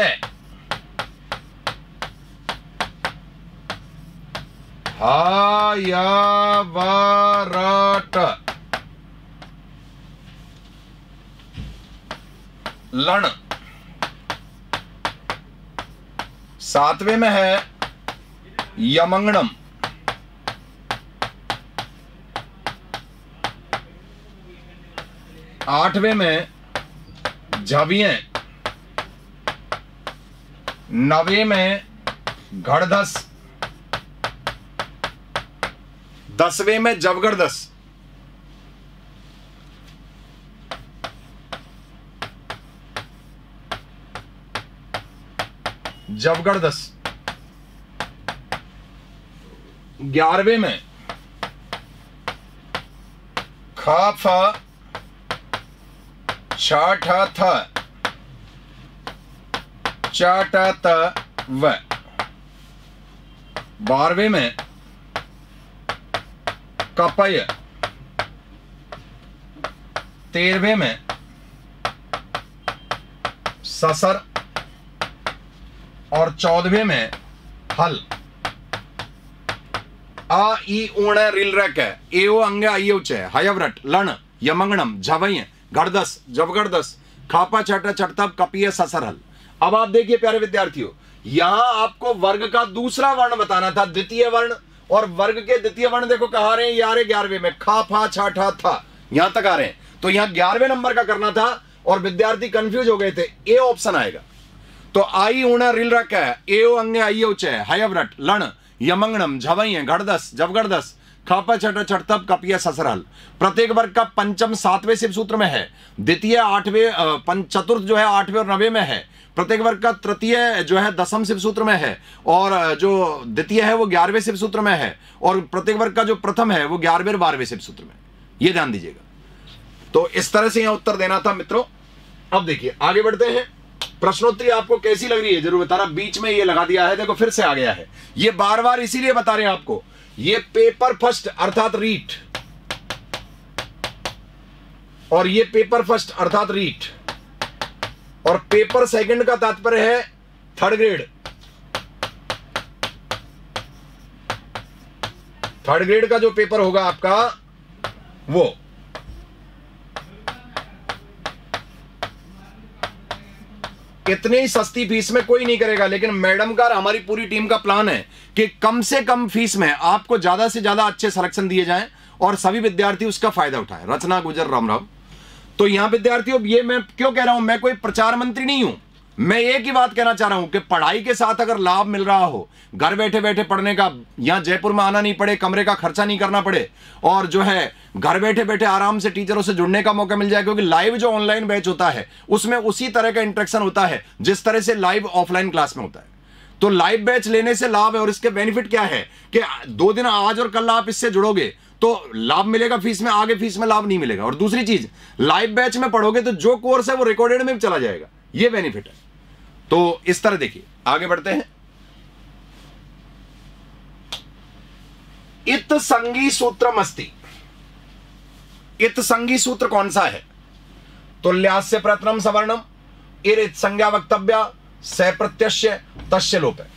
हा या वा र ट, लण। 7वें में है यमंगणम, 8वें में झवियें, 9वें में घड़धस, 10वें में जबगड़दस। जबगड़दस। 11वें में खा फ छ ठ थ च ट त व। 12वें में कपय। 13वें में ससर और 14वें में हल। आ ई ऊण रील रैक, ए ओ अंग आई उच, हयवरट, लण, यमंगणम, झवय, घड़दस, जबगड़दस, खापा छटा चटतप कपिय ससर हल। अब आप देखिए प्यारे विद्यार्थियों, यहां आपको वर्ग का दूसरा वर्ण बताना था, द्वितीय वर्ण। और वर्ग के द्वितीय वर्ण देखो कहा रहे हैं, ये आ रहे 11वें में, खा फा छा ठा था, यहां तक आ रहे हैं। तो यहां 11वें नंबर का करना था और विद्यार्थी कंफ्यूज हो गए थे। ए ऑप्शन आएगा। तो आई ऊण रील रख है, ए ओ अंग आई उच, हयवरट, लण, यमंगणम, झवय, घड़दस, जबगड़दस, खापा छटा चटतप कपिया ससरहल। प्रत्येक वर्ग का पंचम 7वें शिव सूत्र में है, द्वितीय 8वें, चतुर्थ जो है 8वें और 9वें में है। प्रत्येक वर्ग का तृतीय जो है 10वें शिव सूत्र में है, और जो द्वितीय है वो 11वें शिव सूत्र में है, और प्रत्येक वर्ग का जो प्रथम है वो 11वें और 12वें शिव सूत्र में। ये ध्यान दीजिएगा। तो इस तरह से यहां उत्तर देना था मित्रों। अब देखिए आगे बढ़ते हैं। प्रश्नोत्तरी आपको कैसी लग रही है जरूर बताना। बीच में ये लगा दिया है, देखो फिर से आ गया है। ये बार बार इसीलिए बता रहे हैं आपको, ये पेपर फर्स्ट अर्थात रीट, और ये पेपर फर्स्ट अर्थात रीट, और पेपर सेकंड का तात्पर्य है थर्ड ग्रेड। थर्ड ग्रेड का जो पेपर होगा आपका वो। इतनी सस्ती फीस में कोई नहीं करेगा, लेकिन मैडम का और हमारी पूरी टीम का प्लान है कि कम से कम फीस में आपको ज्यादा से ज्यादा अच्छे सिलेक्शन दिए जाएं और सभी विद्यार्थी उसका फायदा उठाएं। रचना गुजर राम राम। तो यहां विद्यार्थियों, ये मैं क्यों कह रहा हूं, मैं कोई प्रचार मंत्री नहीं हूं, मैं एक ही बात कहना चाह रहा हूं कि पढ़ाई के साथ अगर लाभ मिल रहा हो, घर बैठे बैठे पढ़ने का, यहां जयपुर में आना नहीं पड़े, कमरे का खर्चा नहीं करना पड़े, और जो है घर बैठे बैठे आराम से टीचरों से जुड़ने का मौका मिल जाए, क्योंकि लाइव जो ऑनलाइन बैच होता है उसमें उसी तरह का इंटरेक्शन होता है जिस तरह से लाइव ऑफलाइन क्लास में होता है। तो लाइव बैच लेने से लाभ है, और इसके बेनिफिट क्या है कि 2 दिन आज और कल आप इससे जुड़ोगे तो लाभ मिलेगा फीस में, आगे फीस में लाभ नहीं मिलेगा। और दूसरी चीज, लाइव बैच में पढ़ोगे तो जो कोर्स है वो रिकॉर्डेड में भी चला जाएगा, ये बेनिफिट है। तो इस तरह देखिए, आगे बढ़ते हैं। इत संगी सूत्रमस्ति। इत संगी सूत्र कौन सा है? तुल्यास्य प्रथम सवर्णम इर इत संज्ञा वक्तव्य स प्रत्यस्य तस्य लोप है।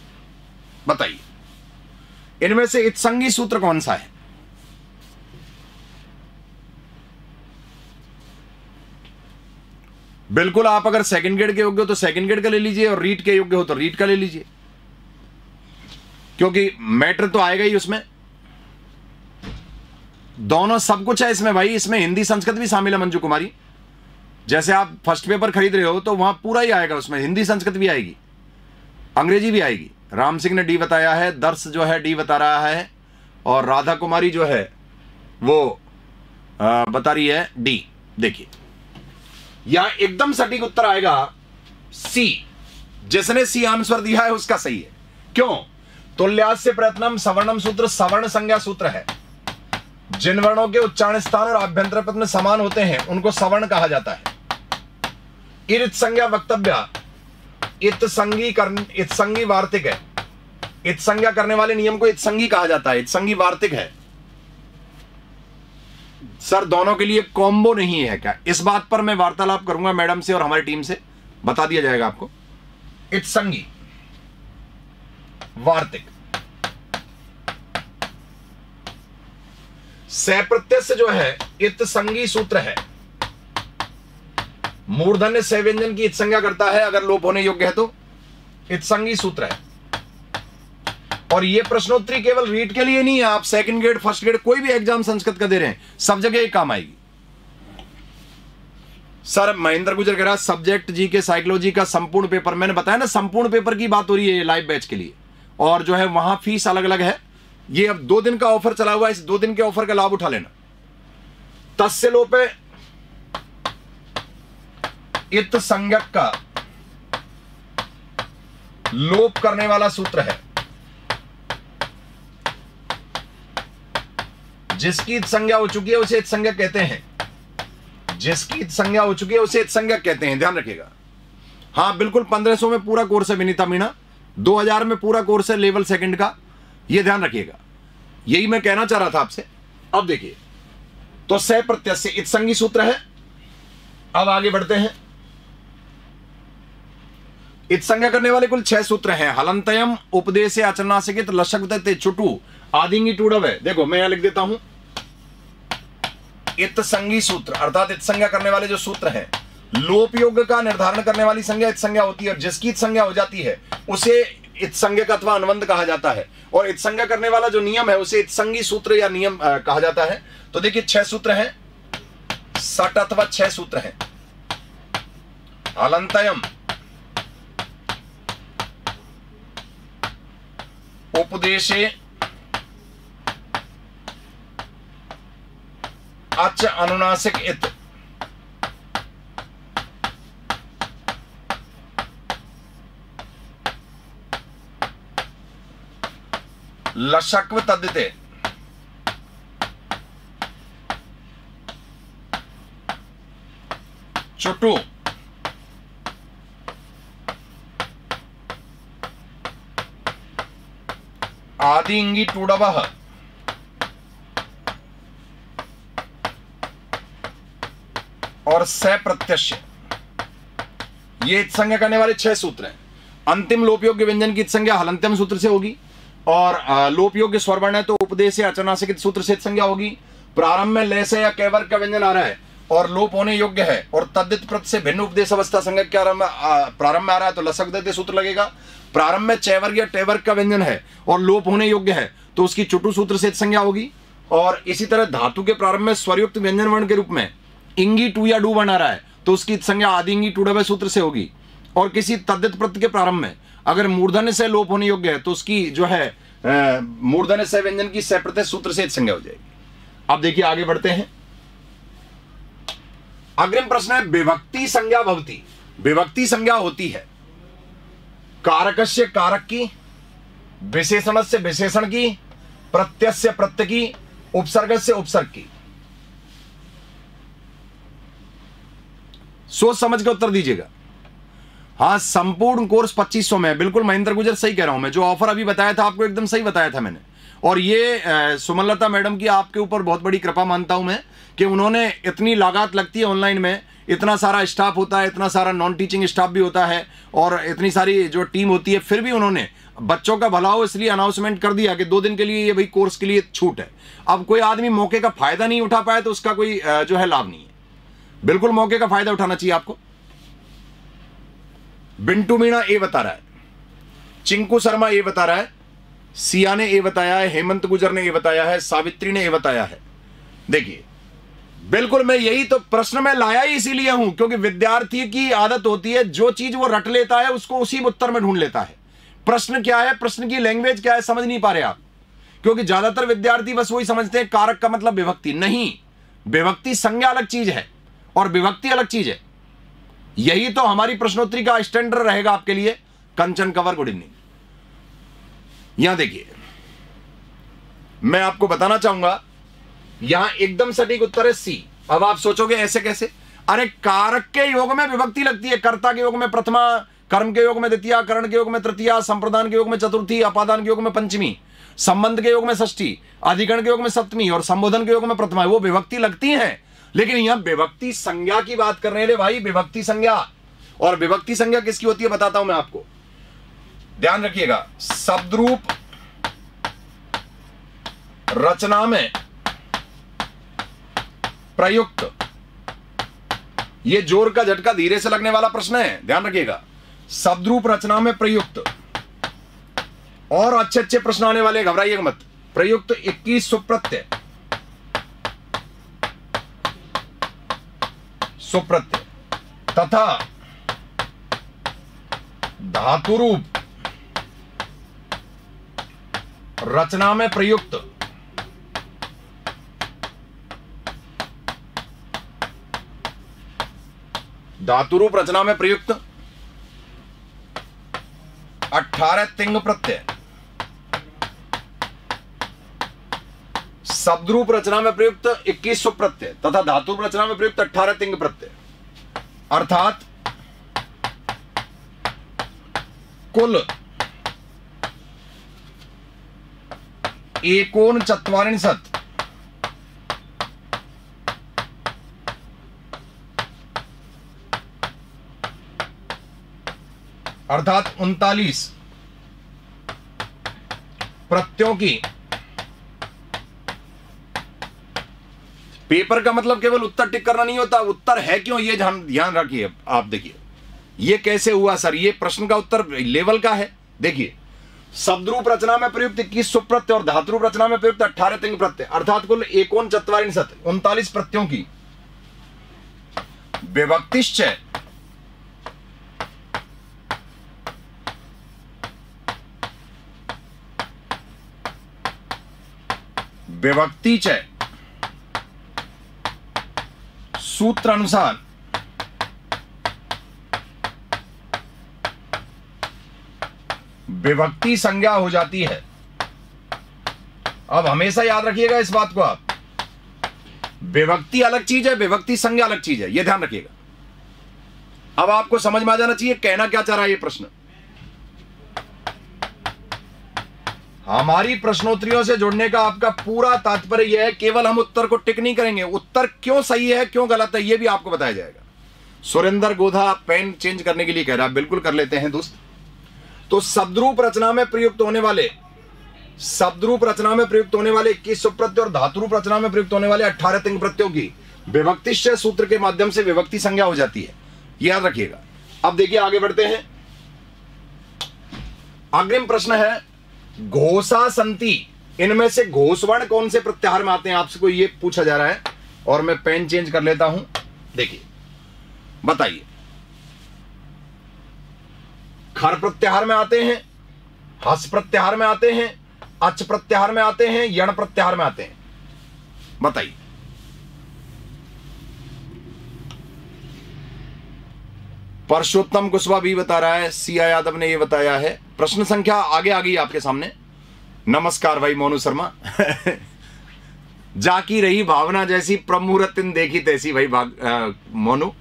बताइए इनमें से इत संगी सूत्र कौन सा है? बिल्कुल, आप अगर सेकंड ग्रेड के योग्य हो तो सेकंड ग्रेड का ले लीजिए, और रीट के योग्य हो तो रीट का ले लीजिए, क्योंकि मैटर तो आएगा ही उसमें। दोनों सब कुछ है इसमें भाई, इसमें हिंदी संस्कृत भी शामिल है मंजू कुमारी। जैसे आप फर्स्ट पेपर खरीद रहे हो तो वहां पूरा ही आएगा, उसमें हिंदी संस्कृत भी आएगी, अंग्रेजी भी आएगी। राम सिंह ने डी बताया है, दर्श जो है डी बता रहा है, और राधा कुमारी जो है वो बता रही है डी। देखिए यहां एकदम सटीक उत्तर आएगा सी। जिसने सी आंसर दिया है उसका सही है। क्यों? तुल्यास्य प्रयत्नम सवर्णम सूत्र सवर्ण संज्ञा सूत्र है। जिन वर्णों के उच्चारण स्थान और आभ्यंतर पद में समान होते हैं उनको सवर्ण कहा जाता है। इरित संज्ञा वक्तव्य, इत संगी वार्तिक है। इत संज्ञा करने वाले नियम को इत संगी कहा जाता है, इत संगी वार्तिक है। सर दोनों के लिए कॉम्बो नहीं है क्या? इस बात पर मैं वार्तालाप करूंगा मैडम से और हमारी टीम से, बता दिया जाएगा आपको। इत संगी वार्तिक सप्रत्यय जो है इत संगी सूत्र है। मूर्धन्य से व्यंजन की इत संज्ञा करता है, अगर लोप होने योग्य है तो इत संगी सूत्र है। और ये प्रश्नोत्तरी केवल रीट के लिए नहीं है, आप सेकंड ग्रेड फर्स्ट ग्रेड कोई भी एग्जाम संस्कृत का दे रहे हैं, सब जगह ये काम आएगी। सर महेंद्र गुजर कह रहा सब्जेक्ट जी के साइकोलॉजी का संपूर्ण पेपर, मैंने बताया ना संपूर्ण पेपर की बात हो रही है लाइव बैच के लिए, और जो है वहां फीस अलग अलग है। ये अब 2 दिन का ऑफर चला हुआ है, इस 2 दिन के ऑफर का लाभ उठा लेना। तस्य लोप है इत संज्ञक का लोप करने वाला सूत्र है। जिसकी इत संज्ञा हो चुकी है उसे इत संज्ञक कहते हैं। जिसकी इत संज्ञा हो चुकी है उसे इत संज्ञक कहते हैं, ध्यान रखिएगा। हाँ बिल्कुल, 1500 में पूरा कोर्स है विनीता मीणा, 2000 में पूरा कोर्स है लेवल सेकंड का, ये ध्यान रखिएगा। यही मैं कहना चाह रहा था आपसे। अब देखिए, तो स प्रत्यय से इत संगी सूत्र है। अब आगे बढ़ते हैं। इत संज्ञा करने वाले कुल 6 सूत्र हैं। हलंतयम, उपदेश, आचरणासिकित, लशक, चुटू, आदिंगी टूडव है। देखो मैं यहां लिख देता हूं, इत संगी सूत्र अर्थात इत संज्ञा करने वाले जो सूत्र हैं, लोप योग का निर्धारण करने वाली संज्ञा इत संज्ञा होती है, और जिसकी इत संज्ञा हो जाती है उसे इत संज्ञक अथवा अनुबंध कहा जाता है। और इत संज्ञा करने वाला जो नियम है उसे इत संगी सूत्र या नियम कहा जाता है। तो देखिए 6 सूत्र हैं, 60 अथवा 6 सूत्र हैं। हलंतयम, उपदेशे, अच अनुनासिक इत, लशक्व तद्दिते, चुटू, आदिंगी टूडवः, और स प्रत्यक्ष, ये इत संज्ञा करने वाले 6 सूत्र हैं। अंतिम लोप योग्य व्यंजन की इत संज्ञा हलंत्यम सूत्र से होगी, और लोप योग्य स्वरवर्ण है तो उपदेश से अचरणासिक सूत्र से इत संज्ञा होगी। प्रारंभ में ले से या कैवर्ग का व्यंजन आ रहा है और लोप होने योग्य है और तद्धित प्रत्यय से भिन्न उपदेश अवस्था संज्ञक के प्रारंभ में आ रहा है तो लसक देते सूत्र लगेगा। प्रारंभ में च वर्ग या ट वर्ग का व्यंजन है और लोप होने योग्य है तो उसकी चुटु सूत्र से संज्ञा होगी। और इसी तरह धातु के प्रारंभ में स्वरयुक्त व्यंजन वर्ण के रूप में इंगी टू या डू बना रहा है तो उसकी संज्ञा आदि इंगी टू डबे सूत्र से होगी। और किसी तद्धित प्रत्यय के प्रारंभ में अगर मूर्धन्य से लोप होने योग्य है तो उसकी जो है मूर्धन्य से व्यंजन की सप्रत्यय सूत्र से संज्ञा हो जाएगी। अब देखिए आगे बढ़ते हैं। अग्रिम प्रश्न है विभक्ति संज्ञा भवती। विभक्ति संज्ञा होती है कारकस्य कारक की, विशेषणस्य विशेषण की, प्रत्ययस्य प्रत्यय की, उपसर्गस्य उपसर्ग की। सोच समझ के उत्तर दीजिएगा। हाँ, संपूर्ण कोर्स 2500 में। बिल्कुल महेंद्र गुजर सही कह रहा हूं मैं, जो ऑफर अभी बताया था आपको एकदम सही बताया था मैंने। और ये सुमनलता मैडम की आपके ऊपर बहुत बड़ी कृपा मानता हूं मैं कि उन्होंने इतनी लागत लगती है ऑनलाइन में, इतना सारा स्टाफ होता है, इतना सारा नॉन टीचिंग स्टाफ भी होता है और इतनी सारी जो टीम होती है, फिर भी उन्होंने बच्चों का भला हो इसलिए अनाउंसमेंट कर दिया कि 2 दिन के लिए ये भाई कोर्स के लिए छूट है। अब कोई आदमी मौके का फायदा नहीं उठा पाए तो उसका कोई जो है लाभ नहीं है। बिल्कुल मौके का फायदा उठाना चाहिए आपको। बिंटू मीणा ए बता रहा है, चिंकू शर्मा ए बता रहा है, सिया ने ए बताया है, हेमंत गुजर ने ए बताया है, सावित्री ने ए बताया है। देखिए बिल्कुल मैं यही तो प्रश्न में लाया ही इसीलिए हूं क्योंकि विद्यार्थी की आदत होती है जो चीज वो रट लेता है उसको उसी उत्तर में ढूंढ लेता है। प्रश्न क्या है, प्रश्न की लैंग्वेज क्या है, समझ नहीं पा रहे आप। क्योंकि ज्यादातर विद्यार्थी बस वही समझते हैं कारक का मतलब विभक्ति। नहीं, विभक्ति संज्ञा अलग चीज है और विभक्ति अलग चीज है। यही तो हमारी प्रश्नोत्तरी का स्टैंडर्ड रहेगा आपके लिए। कंचन कंवर गुड इवनिंग। यहां देखिए मैं आपको बताना चाहूंगा, यहां एकदम सटीक उत्तर है सी। अब आप सोचोगे ऐसे कैसे? अरे कारक के योग में विभक्ति लगती है, कर्ता के योग में प्रथमा, कर्म के योग में द्वितीया, करण के योग में तृतीया, संप्रदान के योग में चतुर्थी, अपादान के योग में पंचमी, संबंध के योग में षष्ठी, अधिकरण के योग में सप्तमी और संबोधन के योग में प्रथमा। वो विभक्ति लगती है, लेकिन यहां विभक्ति संज्ञा की बात कर रहे हैं भाई, विभक्ति संज्ञा। और विभक्ति संज्ञा किसकी होती है बताता हूं मैं आपको, ध्यान रखिएगा। शब्द रूप रचना में प्रयुक्त, ये जोर का झटका धीरे से लगने वाला प्रश्न है, ध्यान रखिएगा। शब्द रूप रचना में प्रयुक्त, और अच्छे अच्छे प्रश्न आने वाले, घबराइएगा मत। प्रयुक्त 21 सुप्रत्यय, सुप्रत्यय तथा धातु रूप रचना में प्रयुक्त धातु रूप रचना में प्रयुक्त 18 तिंग प्रत्यय, शब्द रूप रचना में प्रयुक्त 21 प्रत्यय तथा धातु रूप रचना में प्रयुक्त 18 तिंग प्रत्यय, अर्थात कुल 49 अर्थात 39 प्रत्ययों की। पेपर का मतलब केवल उत्तर टिक करना नहीं होता, उत्तर है क्यों ये ध्यान रखिए। आप देखिए ये कैसे हुआ सर, ये प्रश्न का उत्तर लेवल का है। देखिए शब्द रूप रचना में प्रयुक्त 21 सुप्रत्यय और धातु रूप रचना में प्रयुक्त 18 तिंग प्रत्यय, अर्थात कुल 49 प्रत्ययों की विभक्तिश्च विभक्ति च सूत्र अनुसार विभक्ति संज्ञा हो जाती है। अब हमेशा याद रखिएगा इस बात को आप, विभक्ति अलग चीज है, विभक्ति संज्ञा अलग चीज है, यह ध्यान रखिएगा। अब आपको समझ में आ जाना चाहिए कहना क्या चाह रहा है ये प्रश्न। हमारी प्रश्नोत्तरियों से जुड़ने का आपका पूरा तात्पर्य यह है, केवल हम उत्तर को टिक नहीं करेंगे, उत्तर क्यों सही है क्यों गलत है यह भी आपको बताया जाएगा। सुरेंद्र गोधा पेन चेंज करने के लिए कह रहा है, बिल्कुल कर लेते हैं दोस्त। तो शब्द रूप रचना में प्रयुक्त होने वाले शब्दरूप रचना में प्रयुक्त होने वाले 21 प्रत्यय और धातुरूप रचना में प्रयुक्त होने वाले 18 तिंग प्रत्ययों की विभक्तिश्च सूत्र के माध्यम से विभक्ति संज्ञा हो जाती है, याद रखिएगा। अब देखिए आगे बढ़ते हैं। अग्रिम प्रश्न है घोषा संति, इनमें से घोषवर्ण कौन से प्रत्याहार में आते हैं, आपसे कोई ये पूछा जा रहा है। और मैं पेन चेंज कर लेता हूं, देखिए बताइए। खर प्रत्याहार में आते हैं, हस प्रत्याहार में आते हैं, अच प्रत्याहार में आते हैं, यण प्रत्याहार में आते हैं, बताइए। परशोत्तम कुशवाहा भी बता रहा है, सिया यादव ने ये बताया है। प्रश्न संख्या आगे आ गई आपके सामने। नमस्कार भाई मोनू शर्मा। जाकी रही भावना जैसी, प्रमुहूर्त देखी तैसी भाई मोनू।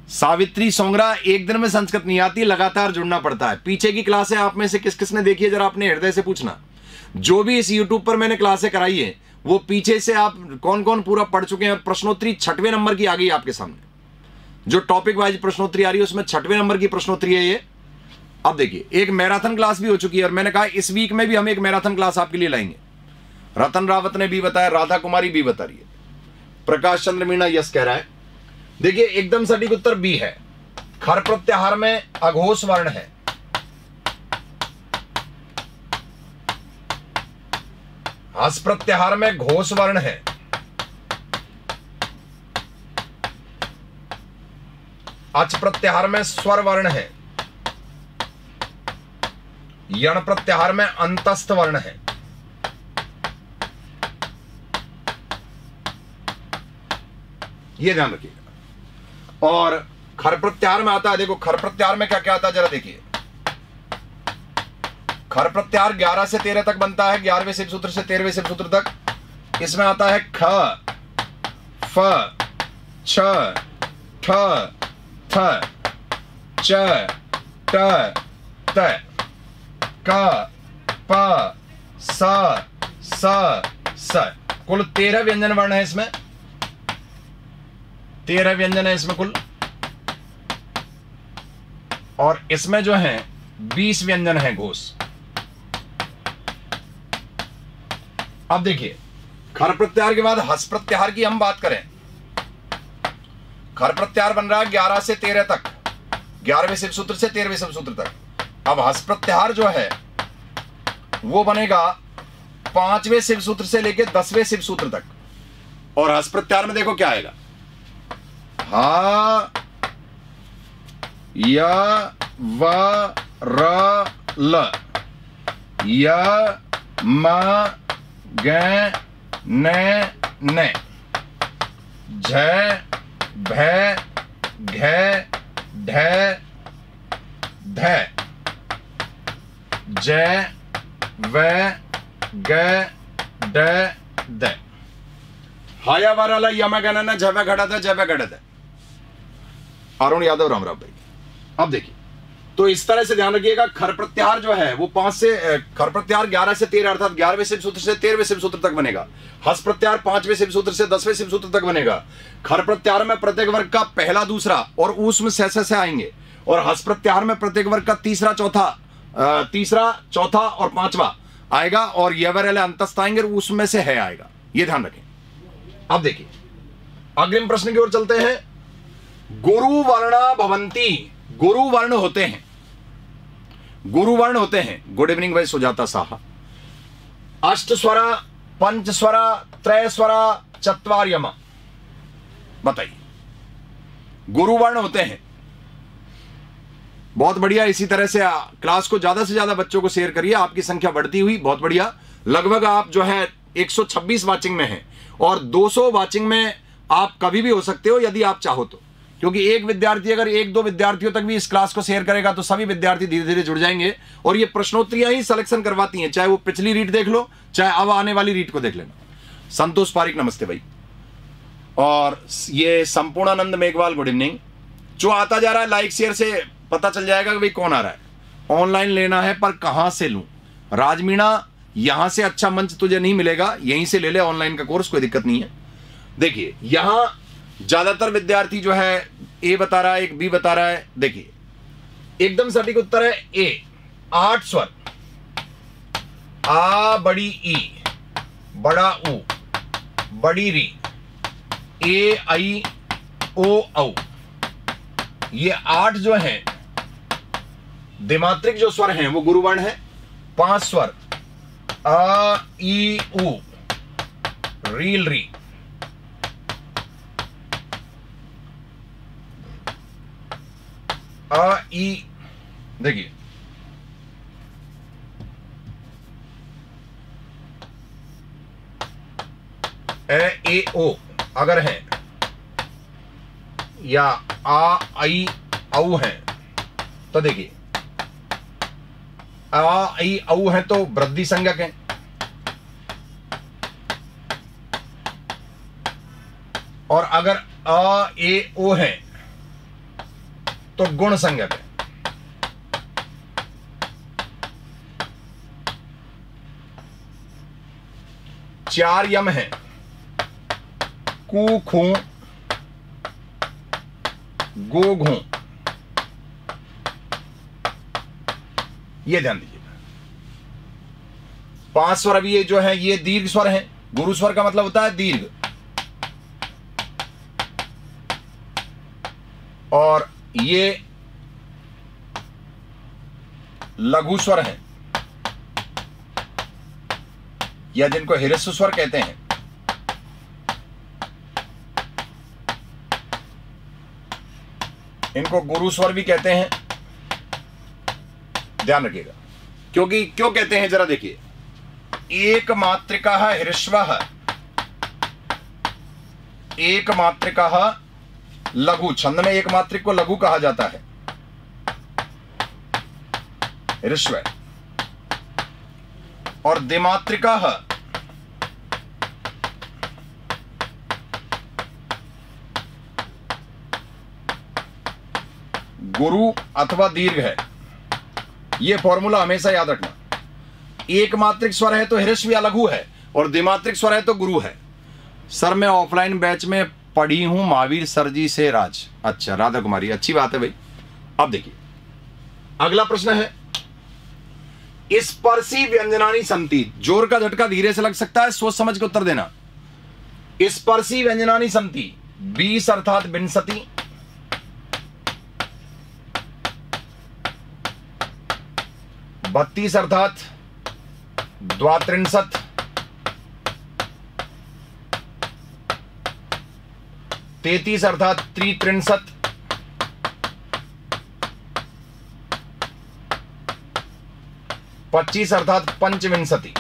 सावित्री सोंगरा, एक दिन में संस्कृत नहीं आती, लगातार जुड़ना पड़ता है। पीछे की क्लासें आप में से किस किसने देखी है, जरा अपने हृदय से पूछना। जो भी इस यूट्यूब पर मैंने क्लासें कराई है वो पीछे से आप कौन कौन पूरा पढ़ चुके हैं। प्रश्नोत्तरी 6वें नंबर की आ गई आपके सामने, जो टॉपिक वाइज प्रश्नोत्तरी आ रही है उसमें 6वें नंबर की प्रश्नोत्तरी है ये। अब देखिए एक मैराथन क्लास भी हो चुकी है, और मैंने कहा इस वीक में भी हम एक मैराथन क्लास आपके लिए लाएंगे। रतन रावत ने भी बताया, राधा कुमारी भी बता रही है, प्रकाश चंद्र मीणा यस कह रहा है। देखिए एकदम सटीक उत्तर बी है। खर प्रत्याहार में अघोष वर्ण है, हस प्रत्याहार में घोष वर्ण है, अच प्रत्याहार में स्वर वर्ण है, यण प्रत्याहार में अंतस्थ वर्ण है। यह ध्यान रखिएगा। और खर प्रत्याहार में आता है, देखो खर प्रत्याहार में क्या क्या आता है जरा देखिए। खर प्रत्याहार 11 से 13 तक बनता है, 11वें शिव सूत्र से 13वें शिव सूत्र तक। इसमें आता है ख, फ, छ, ठ, थ, च, ट, त, क, प, स, स। कुल 13 व्यंजन वर्ण है इसमें, 13 व्यंजन है इसमें कुल। और इसमें जो है 20 व्यंजन है घोष। अब देखिए खर प्रत्याहार के बाद हस प्रत्याहार की हम बात करें। खर प्रत्याहार बन रहा है 11 से 13 तक, 11वें शिव सूत्र से 13वें शिव सूत्र तक। अब हस प्रत्याहार जो है वो बनेगा 5वें शिव सूत्र से लेकर 10वें शिव सूत्र तक। और हस प्रत्याहार में देखो क्या आएगा, हा, य, व, र, ल, य, म, ग, न, न, झ, भ, घ, ढ, ध, ज, व, ग, ड, द। हाया वाला यम गणना जब घटत जब घटत। अरुण यादव रामराव भाई। अब देखिए तो इस तरह से ध्यान रखिएगा। खर प्रत्याहार जो है वो 5 से खर प्रत्याहार 11 से 13 अर्थात 11वें शिव सूत्र से 13वें शिव सूत्र तक बनेगा। हस प्रत्याहार 5वें शिव सूत्र से 10वें शिव सूत्र तक बनेगा। खर प्रत्याहार में प्रत्येक वर्ग का पहला, दूसरा और ऊष्म से आएंगे। और हस प्रत्याहार में प्रत्येक वर्ग का तीसरा, चौथा और 5वां आएगा। और यवर अंतस्थ आएंगे और उसमें से है आएगा, ये ध्यान रखें। अब देखिए अग्रिम प्रश्न की ओर चलते हैं। गुरु वर्णा भवंती, गुरु वर्ण होते हैं, गुरु वर्ण होते हैं। गुड इवनिंग भाई सुजाता साहा। अष्ट स्वरा, पंच स्वरा, त्रय स्वरा, चत्वार यमा। बताइए गुरु वर्ण होते हैं। बहुत बढ़िया। इसी तरह से क्लास को ज्यादा से ज्यादा बच्चों को शेयर करिए, आपकी संख्या बढ़ती हुई बहुत बढ़िया। लगभग आप जो है 126 वाचिंग में हैं और 200 वाचिंग में आप कभी भी हो सकते हो यदि आप चाहो तो। क्योंकि एक विद्यार्थी अगर 1-2 विद्यार्थियों तक भी इस क्लास को शेयर करेगा तो सभी विद्यार्थी धीरे धीरे जुड़ जाएंगे। और ये प्रश्नोत्तरियां ही सिलेक्शन करवाती हैं, चाहे वो पिछली रीट देख लो, चाहे अब आने वाली रीट को देख लेना। संतोष पारिक नमस्ते भाई। और ये संपूर्णानंद मेघवाल गुड इवनिंग। जो आता जा रहा है लाइक शेयर से पता चल जाएगा कि भाई कौन आ रहा है। ऑनलाइन लेना है पर कहां से लूं? राजमीणा, यहां से अच्छा मंच तुझे नहीं मिलेगा, यहीं से ले ले ऑनलाइन का कोर्स, कोई दिक्कत नहीं है। देखिए यहां ज्यादातर विद्यार्थी जो है ए बता रहा है, एक बी बता रहा है। देखिए एकदम सटीक उत्तर है ए। 8 स्वर, आ बड़ी ई, बड़ा ऊ, बड़ी री, ए आई ओ औ, ये 8 जो हैं द्विमात्रिक जो स्वर हैं वो गुरुवर्ण है। 5 स्वर, आ ई ऊ, रील री, आ ई, देखिए ए ओ अगर है, या आ आई औ है, तो देखिए आ आई औ है तो वृद्धि संज्ञक है, और अगर आ ए ओ है तो गुण संज्ञक है। चार यम है, कू खू गो घू, ये ध्यान दीजिएगा। 5 स्वर अभी ये जो है ये दीर्घ स्वर है। गुरु स्वर का मतलब होता है दीर्घ, और ये लघु स्वर है, या जिनको ह्रस्व स्वर कहते हैं। इनको गुरु स्वर भी कहते हैं, ध्यान रखिएगा। क्योंकि क्यों कहते हैं जरा देखिए, एक मात्रिका ह्रस्व, एक मात्रिका लघु, छंद में एक मात्रिक को लघु कहा जाता है, ह्रस्व, और द्विमात्रिका गुरु अथवा दीर्घ है। यह फॉर्मूला हमेशा याद रखना। एक मात्रिक स्वर है तो ह्रस्व या लघु है, और द्विमात्रिक स्वर है तो गुरु है। सर मैं ऑफलाइन बैच में पढ़ी हूं महावीर सर जी से राज। अच्छा राधा कुमारी, अच्छी बात है भाई। अब देखिए अगला प्रश्न है, स्पर्शी व्यंजनानी संति। जोर का झटका धीरे से लग सकता है, सोच समझ के उत्तर देना। स्पर्शी व्यंजनानी संति 20 अर्थात विंशति, 32 अर्थात द्वात्रिंशत्, 33 अर्थात त्रित्रिंशत्, 25 अर्थात पंचविंशति।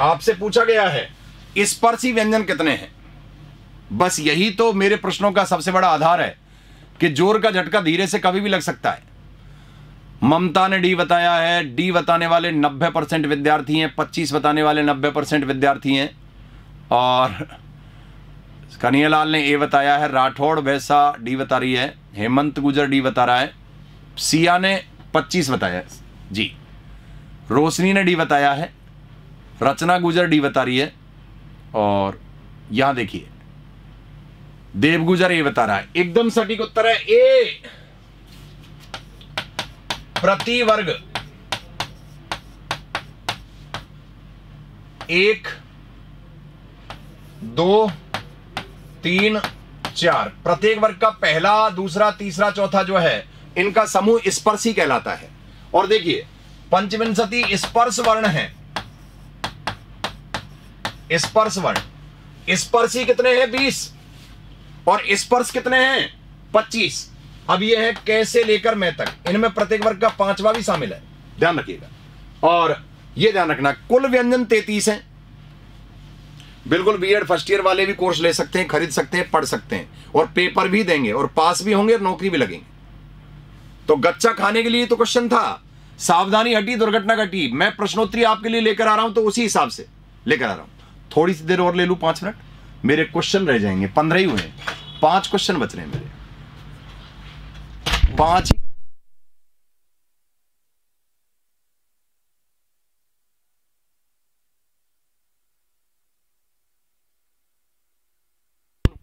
आपसे पूछा गया है स्पर्शी व्यंजन कितने हैं। बस यही तो मेरे प्रश्नों का सबसे बड़ा आधार है कि जोर का झटका धीरे से कभी भी लग सकता है। ममता ने डी बताया है, डी बताने वाले 90% विद्यार्थी हैं, 25 बताने वाले 90% विद्यार्थी हैं, और कन्हैयालाल ने ए बताया है, राठौड़ वैसा डी बता रही है, हेमंत गुजर डी बता रहा है, सिया ने 25 बताया है जी, रोशनी ने डी बताया है, रचना गुजर डी बता रही है, और यहां देखिए देव गुजर ए बता रहा है। एकदम सटीक उत्तर है ए। प्रति वर्ग 1 2 3 4, प्रत्येक वर्ग का पहला दूसरा तीसरा चौथा जो है इनका समूह स्पर्शी कहलाता है। और देखिए पंचविंशति स्पर्श वर्ण है, स्पर्श वर्ण। स्पर्शी कितने हैं 20, और स्पर्श कितने हैं 25। अब ये है कैसे लेकर मैं तक, इनमें प्रत्येक वर्ग का 5वां भी शामिल है, ध्यान रखिएगा। और ये ध्यान रखना कुल व्यंजन 33 हैं। बिल्कुल बीएड फर्स्ट ईयर वाले भी कोर्स ले सकते हैं, खरीद सकते हैं, पढ़ सकते हैं, और पेपर भी देंगे, और पास भी होंगे और नौकरी भी लगेंगे। तो गच्चा खाने के लिए तो क्वेश्चन था, सावधानी हटी दुर्घटना घटी। मैं प्रश्नोत्तरी आपके लिए लेकर आ रहा हूं तो उसी हिसाब से लेकर आ रहा हूं। थोड़ी सी देर और ले लूं, 5 मिनट, मेरे क्वेश्चन रह जाएंगे, 15 ही हुए हैं, 5 क्वेश्चन बच रहे हैं मेरे, 5 ही।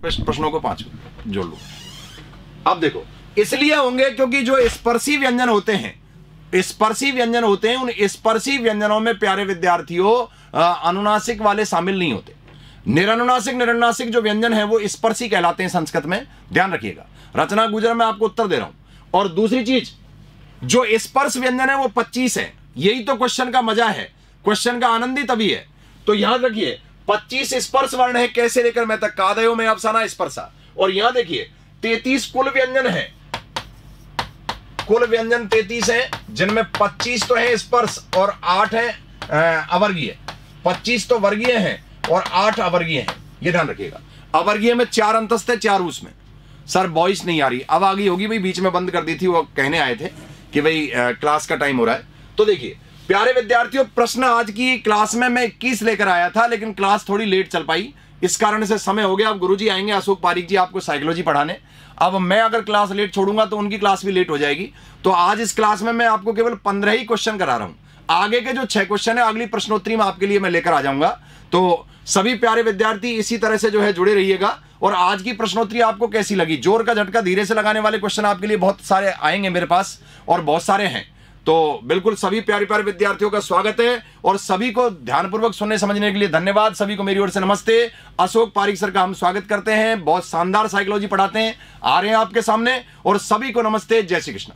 प्रश्नों को 5 जोड़ लो। अब देखो, इसलिए होंगे क्योंकि जो स्पर्शी व्यंजन होते हैं, स्पर्शी व्यंजन होते हैं, उन स्पर्शी व्यंजनों में प्यारे विद्यार्थियों अनुनासिक वाले शामिल नहीं होते। निरनुनासिक निरनुनासिक जो व्यंजन है वो स्पर्शी कहलाते हैं संस्कृत में, ध्यान रखिएगा। रचना गुजर में आपको उत्तर दे रहा हूं। और दूसरी चीज, जो स्पर्श व्यंजन है वो 25 है। यही तो क्वेश्चन का मजा है, क्वेश्चन का आनंद ही तभी है। तो याद रखिए 25 स्पर्श वर्ण है, कैसे लेकर मैं तक, कादयो में अवसाना स्पर्शा। और यहां देखिए 33 कुल व्यंजन है, कुल व्यंजन 33 है, जिनमें 25 तो है स्पर्श और 8 है अवर्गीय। 25 तो वर्गीय है और 8 अवर्गीय है, ये ध्यान रखिएगा। अवर्गीय में 4 अंतस्थ है, 4 उसमें। सर वॉइस नहीं आ रही, अब आ गई होगी भाई, बीच में बंद कर दी थी, वो कहने आए थे कि भाई क्लास का टाइम हो रहा है। तो देखिए प्यारे विद्यार्थियों, प्रश्न आज की क्लास में मैं 21 लेकर आया था, लेकिन क्लास थोड़ी लेट चल पाई, इस कारण से समय हो गया। अब गुरुजी आएंगे अशोक पारीक जी आपको साइकोलॉजी पढ़ाने। अब मैं अगर क्लास लेट छोड़ूंगा तो उनकी क्लास भी लेट हो जाएगी। तो आज इस क्लास में मैं आपको केवल 15 ही क्वेश्चन करा रहा हूं। आगे के जो 6 क्वेश्चन है अगली प्रश्नोत्तरी में आपके लिए मैं लेकर आ जाऊंगा। तो सभी प्यारे विद्यार्थी इसी तरह से जो है जुड़े रहिएगा। और आज की प्रश्नोत्तरी आपको कैसी लगी? जोर का झटका धीरे से लगाने वाले क्वेश्चन आपके लिए बहुत सारे आएंगे मेरे पास, और बहुत सारे हैं। तो बिल्कुल सभी प्यारे प्यारे विद्यार्थियों का स्वागत है, और सभी को ध्यानपूर्वक सुनने समझने के लिए धन्यवाद। सभी को मेरी ओर से नमस्ते। अशोक पारीक सर का हम स्वागत करते हैं, बहुत शानदार साइकोलॉजी पढ़ाते हैं, आ रहे हैं आपके सामने। और सभी को नमस्ते, जय श्री कृष्ण।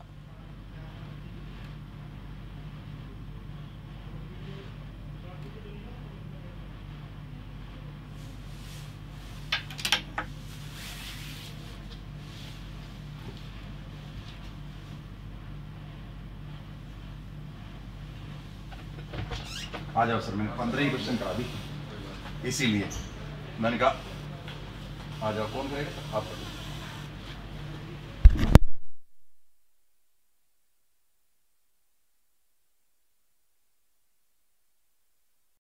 आ जाओ सर, मैंने 15 ही क्वेश्चन करा दी, इसीलिए मैंने कहा आ जाओ। कौन करेगा? आप।